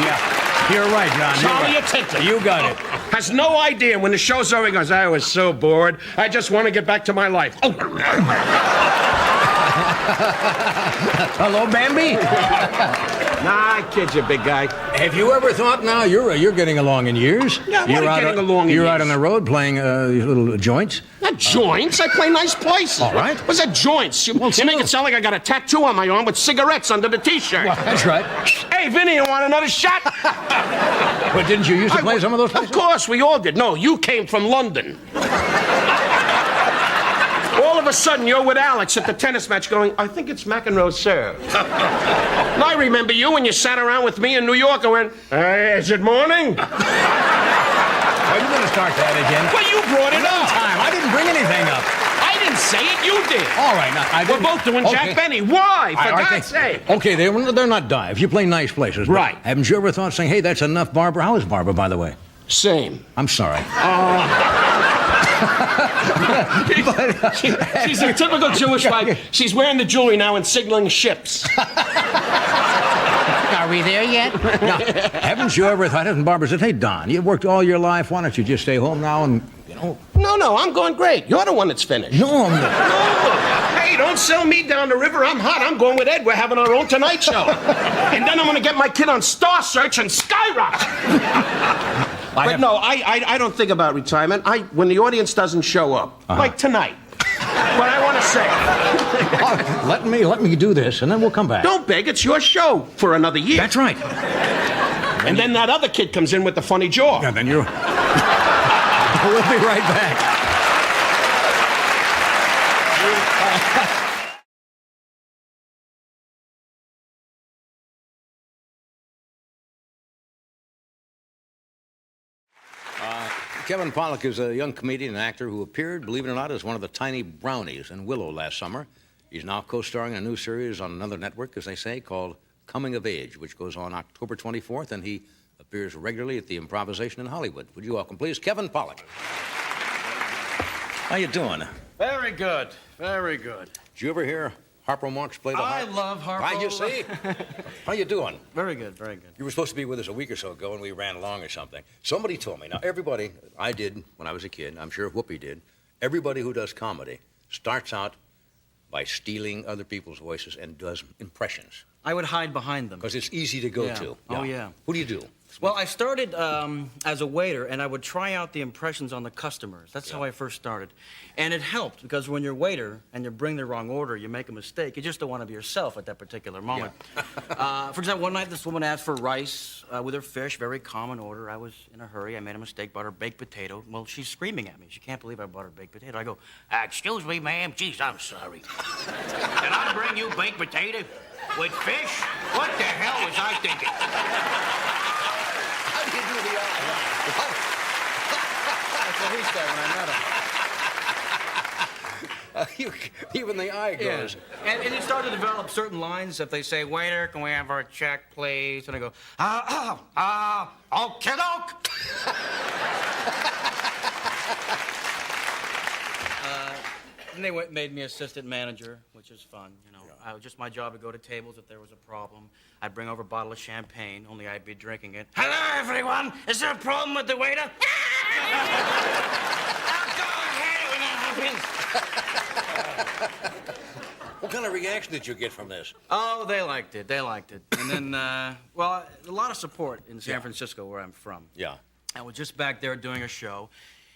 S1: Yeah. You're right, John.
S9: Charlie Attention.
S1: You got it.
S9: Has no idea when the show's over, he goes, I was so bored. I just want to get back to my life. Oh.
S1: Hello, Bambi?
S9: Nah, I kid you, big guy.
S1: Have you ever thought now you're getting along in years?
S9: Yeah, you're
S1: out on the road playing little joints?
S9: Not joints. I play nice places.
S1: All right.
S9: What's that joints? You make it sound like I got a tattoo on my arm with cigarettes under the T-shirt.
S1: Well, that's right.
S9: Hey, Vinny, you want another shot?
S1: But didn't you used to play some of those places?
S9: Of course, we all did. No, you came from London. All of a sudden, you're with Alex at the tennis match going, I think it's McEnroe's serve. And I remember you when you sat around with me in New York and went, is it morning?
S1: Are you going to start that again?
S9: Well, you brought it up.
S1: I didn't bring anything up.
S9: I didn't say it, you did.
S1: All right, now,
S9: We're both doing Jack Benny. Why? For God's sake.
S1: Okay, they're not dives. You play nice places.
S9: Right.
S1: Haven't you ever thought saying, hey, that's enough, Barbara? How is Barbara, by the way?
S9: Same.
S1: I'm sorry.
S9: She's a typical Jewish wife. She's wearing the jewelry now and signaling ships.
S6: Are we there yet?
S1: Now, haven't you ever thought, hasn't Barbara said, hey, Don, you've worked all your life. Why don't you just stay home now and, you know?
S9: No, I'm going great. You're the one that's finished.
S1: No, I'm not.
S9: No. Hey, don't sell me down the river. I'm hot. I'm going with Ed. We're having our own Tonight Show. And then I'm going to get my kid on Star Search and skyrocket. But no, I don't think about retirement. When the audience doesn't show up, like tonight. But I want to say,
S1: let me do this, and then we'll come back.
S9: Don't beg. It's your show for another year.
S1: That's right.
S9: And then that other kid comes in with the funny jaw.
S1: Yeah, then you're. We'll be right back. Kevin Pollak is a young comedian and actor who appeared, believe it or not, as one of the tiny brownies in Willow last summer. He's now co-starring in a new series on another network, as they say, called Coming of Age, which goes on October 24th, and he appears regularly at the Improvisation in Hollywood. Would you welcome, please, Kevin Pollak. How you doing?
S10: Very good. Very good.
S1: Did you ever hear Harpo Marx play the harp?
S10: I love Harpo.
S1: You see? How you doing?
S10: Very good, very good.
S1: You were supposed to be with us a week or so ago, and we ran along or something. Somebody told me. Now, everybody, I did when I was a kid, I'm sure Whoopi did, everybody who does comedy starts out by stealing other people's voices and does impressions.
S10: I would hide behind them.
S1: Because it's easy to go to.
S10: Oh, yeah.
S1: Who do you do?
S10: Well, I started as a waiter, and I would try out the impressions on the customers. That's how I first started. And it helped, because when you're a waiter and you bring the wrong order, you make a mistake. You just don't want to be yourself at that particular moment. Yeah. For example, one night this woman asked for rice with her fish, very common order. I was in a hurry. I made a mistake, bought her baked potato. Well, she's screaming at me. She can't believe I bought her baked potato. I go, excuse me, ma'am. Geez, I'm sorry. Can I bring you baked potato with fish? What the hell was I thinking?
S1: How do you do the eye?
S10: That's what he said when I met him.
S1: Even the eye goes.
S10: Yeah. And you start to develop certain lines. If they say, waiter, can we have our check, please? And I go, okie doke. And they made me assistant manager, which is fun, you know. It was just my job to go to tables if there was a problem. I'd bring over a bottle of champagne, only I'd be drinking it. Hello, everyone. Is there a problem with the waiter? Go ahead when that happens.
S1: What kind of reaction did you get from this?
S10: Oh, they liked it. They liked it. And then, well, a lot of support in San Francisco, where I'm from.
S1: Yeah.
S10: I was just back there doing a show,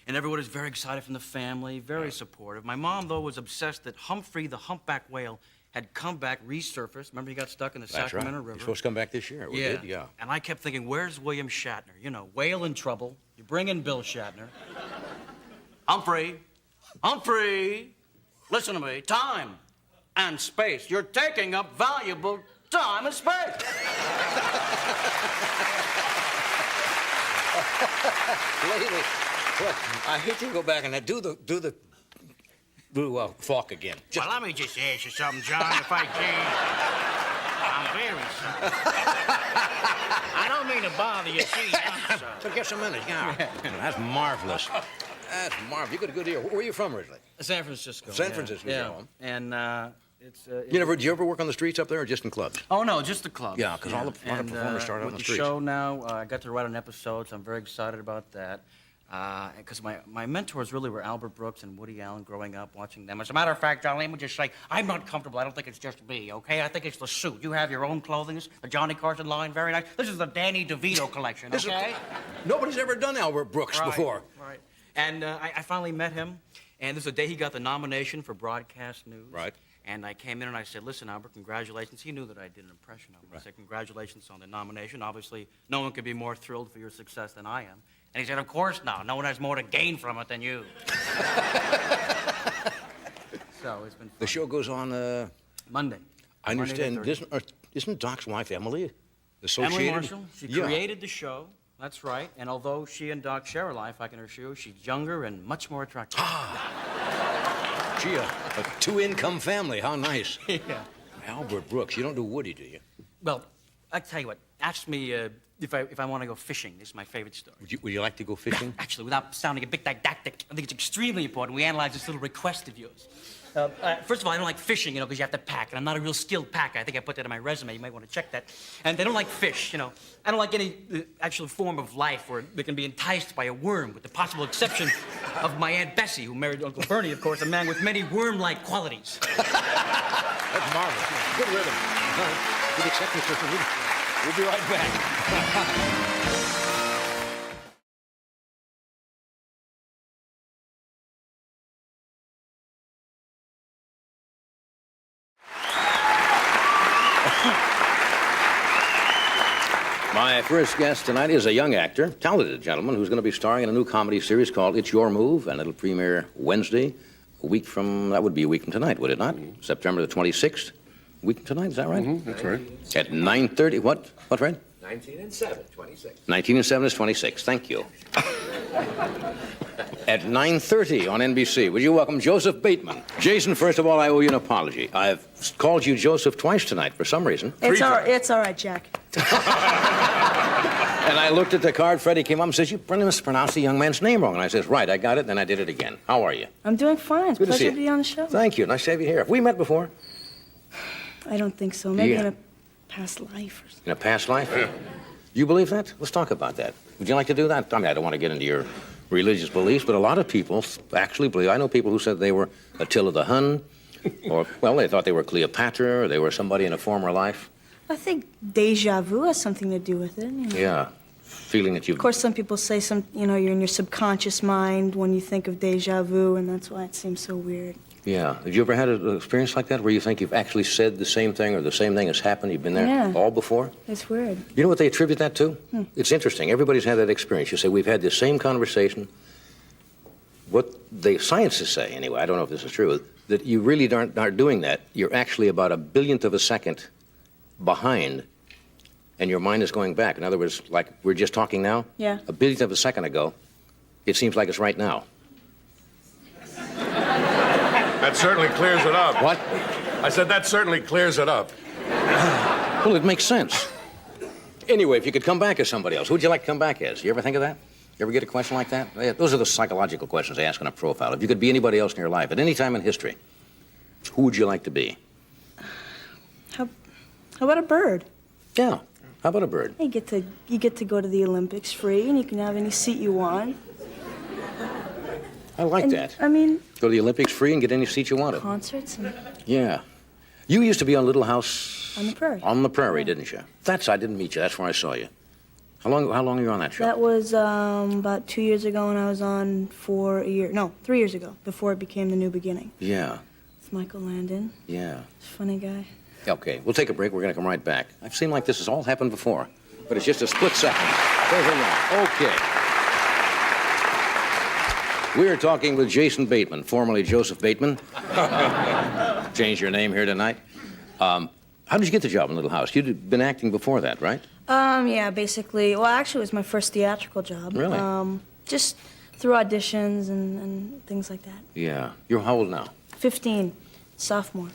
S10: and everybody was very excited from the family, very supportive. My mom, though, was obsessed that Humphrey the humpback whale had come back, resurfaced. Remember, he got stuck in the Sacramento River?
S1: He's supposed to come back this year. We did, yeah.
S10: And I kept thinking, where's William Shatner? You know, whale in trouble. You bring in Bill Shatner. Humphrey, listen to me. Time and space. You're taking up valuable time and space.
S1: Lady, look, I hate to go back and do the Falk again.
S9: Well, let me just ask you something, John, if I can. I'm very sorry. I don't mean to bother you, see, I'm sorry.
S1: But get some minutes, yeah. That's marvelous. That's marvelous. You got a good ear. Where are you from originally?
S10: San Francisco.
S1: San Francisco,
S10: yeah.
S1: home.
S10: And it's.
S1: Did you ever work on the streets up there or just in clubs?
S10: Oh, no, just the clubs.
S1: Yeah, because a lot of performers start out on the streets.
S10: With the show now, I got to write an episode, so I'm very excited about that. Because my mentors really were Albert Brooks and Woody Allen growing up, watching them. As a matter of fact, John, let me just say, I'm not comfortable. I don't think it's just me, okay? I think it's the suit. You have your own clothing, the Johnny Carson line, very nice. This is the Danny DeVito collection, okay?
S1: Nobody's ever done Albert Brooks before.
S10: Right. And I finally met him, and this is the day he got the nomination for Broadcast News.
S1: Right.
S10: And I came in and I said, listen, Albert, congratulations. He knew that I did an impression of him. I said, congratulations on the nomination. Obviously, no one could be more thrilled for your success than I am. And he said, of course not. No one has more to gain from it than you. So it's been fun.
S1: The show goes on
S10: Monday.
S1: I understand.
S10: Monday the 30th.
S1: Isn't Doc's wife Emily associated?
S10: Emily Marshall. She created the show. That's right. And although she and Doc share a life, I can assure you, she's younger and much more attractive.
S1: Gee, a two-income family. How nice.
S10: Yeah.
S1: Albert Brooks. You don't do Woody, do you?
S10: Well, I tell you what. Ask me if I want to go fishing. This is my favorite story.
S1: Would you like to go fishing?
S10: Actually, without sounding a bit didactic, I think it's extremely important we analyze this little request of yours. First of all, I don't like fishing, because you have to pack, and I'm not a real skilled packer. I think I put that in my resume. You might want to check that. And they don't like fish, I don't like any actual form of life where they can be enticed by a worm, with the possible exception of my Aunt Bessie, who married Uncle Bernie, of course, a man with many worm-like qualities.
S1: That's marvelous. Good rhythm. Good acceptance for the rhythm. We'll be right back. My first guest tonight is a young actor, talented gentleman, who's going to be starring in a new comedy series called It's Your Move, and it'll premiere Wednesday, that would be a week from tonight, would it not? September the 26th, a week from tonight, is that right?
S3: That's right.
S1: At 9:30, what, Fred?
S11: 19 and 7, 26.
S1: 19 and 7 is 26, thank you. At 9:30 on NBC, would you welcome Joseph Bateman? Jason, first of all, I owe you an apology. I've called you Joseph twice tonight for some reason.
S12: It's all right, Jack.
S1: And I looked at the card. Freddie came up and says, you mispronounced the young man's name wrong. And I says, right, I got it, and then I did it again. How are you?
S12: I'm doing fine. It's a pleasure to be on the show.
S1: Thank you. Nice to have you here. Have we met before?
S12: I don't think so. Maybe in a past life or something.
S1: In a past life? Yeah. You believe that? Let's talk about that. Would you like to do that? I mean, I don't want to get into your religious beliefs, but a lot of people actually believe. I know people who said they were Attila the Hun, or, well, they thought they were Cleopatra, or they were somebody in a former life.
S12: I think deja vu has something to do with it.
S1: Yeah. Feeling that you...
S12: Of course, some people say you're in your subconscious mind when you think of deja vu, and that's why it seems so weird.
S1: Yeah. Have you ever had an experience like that where you think you've actually said the same thing or the same thing has happened? You've been there all before?
S12: It's weird.
S1: You know what they attribute that to? It's interesting. Everybody's had that experience. You say, we've had this same conversation. What the scientists say, anyway, I don't know if this is true, that you really aren't doing that. You're actually about a billionth of a second behind, and your mind is going back. In other words, like we're just talking now, a billionth of a second ago, it seems like it's right now.
S3: That certainly clears it up.
S1: What?
S3: I said that certainly clears it up.
S1: Well, it makes sense. Anyway, if you could come back as somebody else, who would you like to come back as? You ever think of that? You ever get a question like that? Those are the psychological questions they ask on a profile. If you could be anybody else in your life at any time in history, who would you like to be?
S12: How about a bird?
S1: Yeah. How about a bird?
S12: You get to go to the Olympics free, and you can have any seat you want.
S1: I like that.
S12: I mean...
S1: Go to the Olympics free and get any seat you want.
S12: Concerts and...
S1: Yeah.
S5: You used to be on Little House...
S12: On the Prairie.
S5: On the Prairie, didn't you? I didn't meet you. That's where I saw you. How long were you on that show?
S12: That was about 2 years ago, and I was on for a year. No, 3 years ago, before it became The New Beginning.
S5: Yeah.
S12: With Michael Landon.
S5: Yeah.
S12: Funny guy.
S5: Okay, we'll take a break. We're going to come right back. I've seen like this has all happened before, but it's just a split second. Okay. We are talking with Jason Bateman, formerly Joseph Bateman. Changed your name here tonight. How did you get the job in Little House? You'd been acting before that, right?
S12: Yeah, basically. Well, actually, it was my first theatrical job.
S5: Really?
S12: Just through auditions and things like that.
S5: Yeah. You're how old now?
S12: 15, sophomore.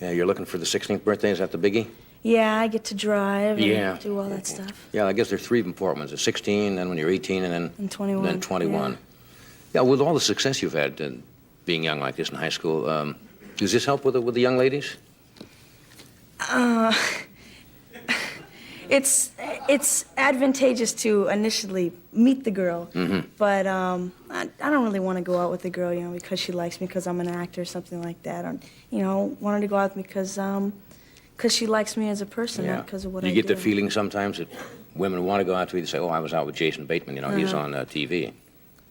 S5: Yeah, you're looking for the 16th birthday. Is that the biggie?
S12: Yeah, I get to drive and do all that stuff.
S5: Yeah, I guess there are three important ones. There's 16, then when you're 18, and then...
S12: And 21.
S5: Then 21. Yeah, with all the success you've had being young like this in high school, does this help with the young ladies?
S12: It's advantageous to initially meet the girl, but I don't really want to go out with the girl, because she likes me because I'm an actor or something like that. I wanted to go out with me because she likes me as a person, not because of what I do.
S5: You get the feeling sometimes that women want to go out to you and say, "Oh, I was out with Jason Bateman. He's on TV."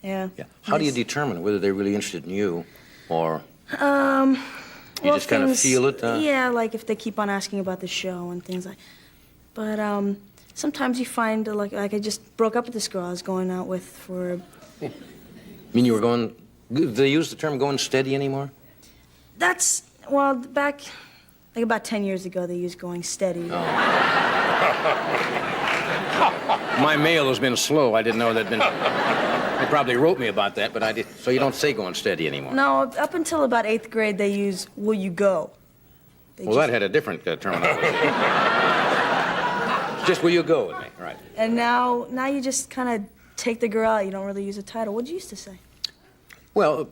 S12: Yeah.
S5: How do you determine whether they're really interested in you, or you
S12: well,
S5: just kind of feel it?
S12: Yeah, like if they keep on asking about the show and things like. But sometimes you find like I just broke up with this girl I was going out with for.
S5: You mean you were going? Do they use the term "going steady" anymore?
S12: That's back like about 10 years ago they used "going steady."
S5: Oh. My mail has been slow. I didn't know that'd been. They probably wrote me about that, but I did. So you don't say "going steady" anymore?
S12: No, up until about 8th grade they use "will you go."
S5: That had a different terminology. Just "will you go" with me, right?
S12: And now you just kind of take the girl out. You don't really use a title. What'd you used to say?
S5: Well,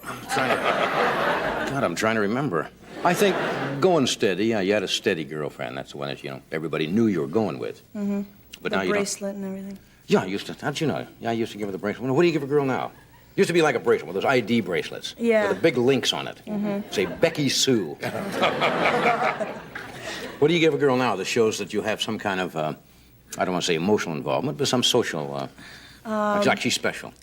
S5: I'm trying to remember. I think "going steady." Yeah, you had a steady girlfriend. That's the one that everybody knew you were going with.
S12: Mm-hmm.
S5: But
S12: the
S5: now you
S12: bracelet and everything.
S5: Yeah, I used to. How'd you know? Yeah, I used to give her the bracelet. What do you give a girl now? Used to be like a bracelet, with those ID bracelets.
S12: Yeah.
S5: With the big links on it.
S12: Mm-hmm.
S5: Say Becky Sue. What do you give a girl now that shows that you have some kind of, I don't want to say emotional involvement, but some social, like she's special?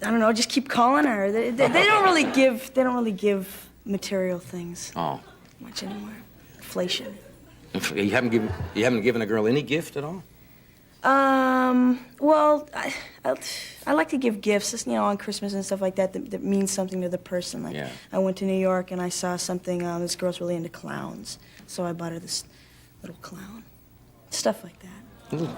S12: I don't know. Just keep calling her. They don't really give. They don't really give material things.
S5: Oh.
S12: Much anymore. Inflation.
S5: You haven't given a girl any gift at all?
S12: Well, I like to give gifts, on Christmas and stuff like that means something to the person. Like, I went to New York and I saw something, this girl's really into clowns, so I bought her this little clown. Stuff like that.
S5: Ooh.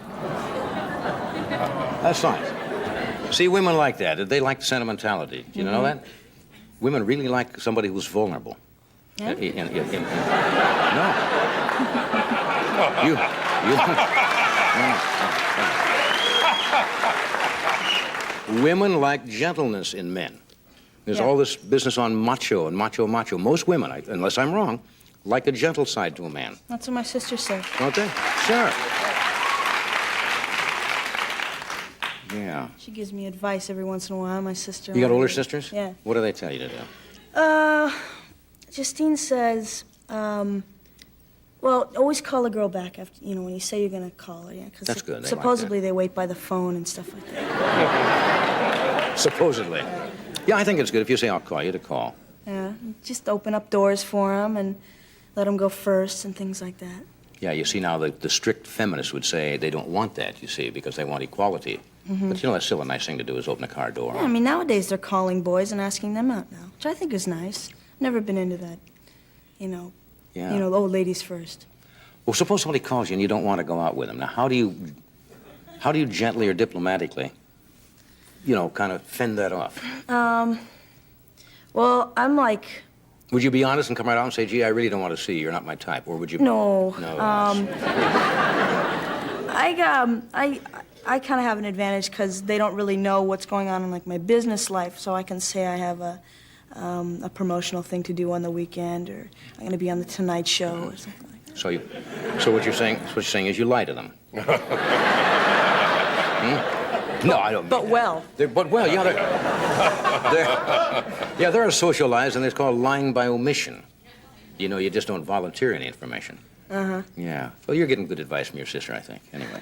S5: That's nice. See, women like that. They like sentimentality. Do you know that? Women really like somebody who's vulnerable.
S12: Yeah?
S5: No. Women like gentleness in men. There's all this business on macho and macho. Most women, unless I'm wrong, like a gentle side to a man.
S12: That's what my sister said.
S5: Don't they? Sure. Yeah.
S12: She gives me advice every once in a while, my sister.
S5: You got older sisters?
S12: Yeah.
S5: What do they tell you to do?
S12: Justine says, well, always call a girl back after, when you say you're going to call her. Yeah,
S5: that's good. They
S12: supposedly they wait by the phone and stuff like that.
S5: Supposedly. Yeah, I think it's good if you say, "I'll call you," to call.
S12: Yeah, just open up doors for them and let them go first and things like that.
S5: Yeah, you see now the strict feminists would say they don't want that, you see, because they want equality. But that's still a nice thing to do is open a car door.
S12: Yeah, I mean, nowadays they're calling boys and asking them out now, which I think is nice. Never been into that, old ladies first.
S5: Well, suppose somebody calls you and you don't want to go out with them. Now, how do you gently or diplomatically, kind of fend that off?
S12: Well, I'm like...
S5: Would you be honest and come right out and say, "Gee, I really don't want to see you. You're not my type," or would you?
S12: No.
S5: No.
S12: I kind of have an advantage because they don't really know what's going on in like my business life, so I can say I have a promotional thing to do on the weekend, or I'm going to be on the Tonight Show or something like that.
S5: So what you're saying is you lie to them.
S1: No, I don't.
S12: But well.
S1: But well, yeah, they're socialized, and it's called lying by omission. You know, you just don't volunteer any information.
S12: Uh-huh.
S1: Yeah. Well, you're getting good advice from your sister, I think. Anyway,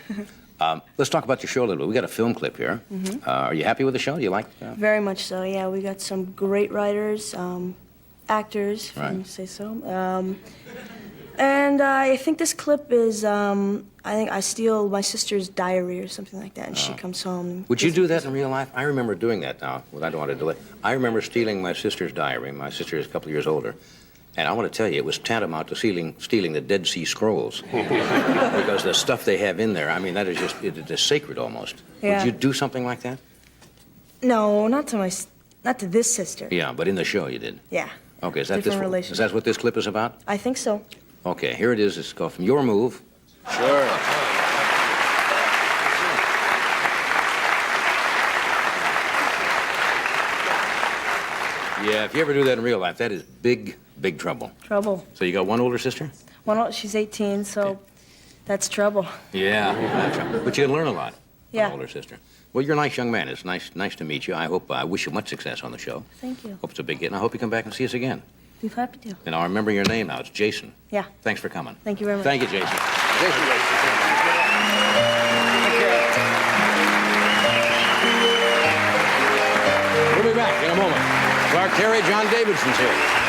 S1: let's talk about your show a little bit. We got a film clip here.
S12: Mm-hmm.
S1: Are you happy with the show? Do you like?
S12: Very much so. Yeah, we got some great writers, actors, if
S1: Right.
S12: you say so. And I think this clip is. I think I steal my sister's diary or something like that, and she comes home.
S1: Would you do that in real life? I remember doing that now. Well, I don't want to do it. I remember stealing my sister's diary. My sister is a couple of years older. And I want to tell you, it was tantamount to stealing the Dead Sea Scrolls. Because the stuff they have in there, I mean, that is just, it is sacred almost.
S12: Yeah.
S1: Would you do something like that?
S12: No, not to this sister.
S1: Yeah, but in the show you did.
S12: Yeah.
S1: Okay, is that
S12: Different
S1: this?
S12: relationship.
S1: Is that what this clip is about?
S12: I think so.
S1: Okay, here it is. It's called From Your Move.
S8: Sure.
S1: Yeah, if you ever do that in real life, that is big, big trouble.
S12: Trouble.
S1: So you got one older sister?
S12: She's 18, so that's trouble.
S1: Yeah, but you can learn a lot.
S12: Yeah.
S1: An older sister. Well, you're a nice young man. It's nice to meet you. I wish you much success on the show.
S12: Thank you.
S1: Hope it's a big hit, and I hope you come back and see us again.
S12: Be happy to.
S1: And I'll remember your name now. It's Jason.
S12: Yeah.
S1: Thanks for coming.
S12: Thank you very much.
S1: Thank you, Jason. Jason. We'll be back in a moment. Clark Terry, John Davidson's here.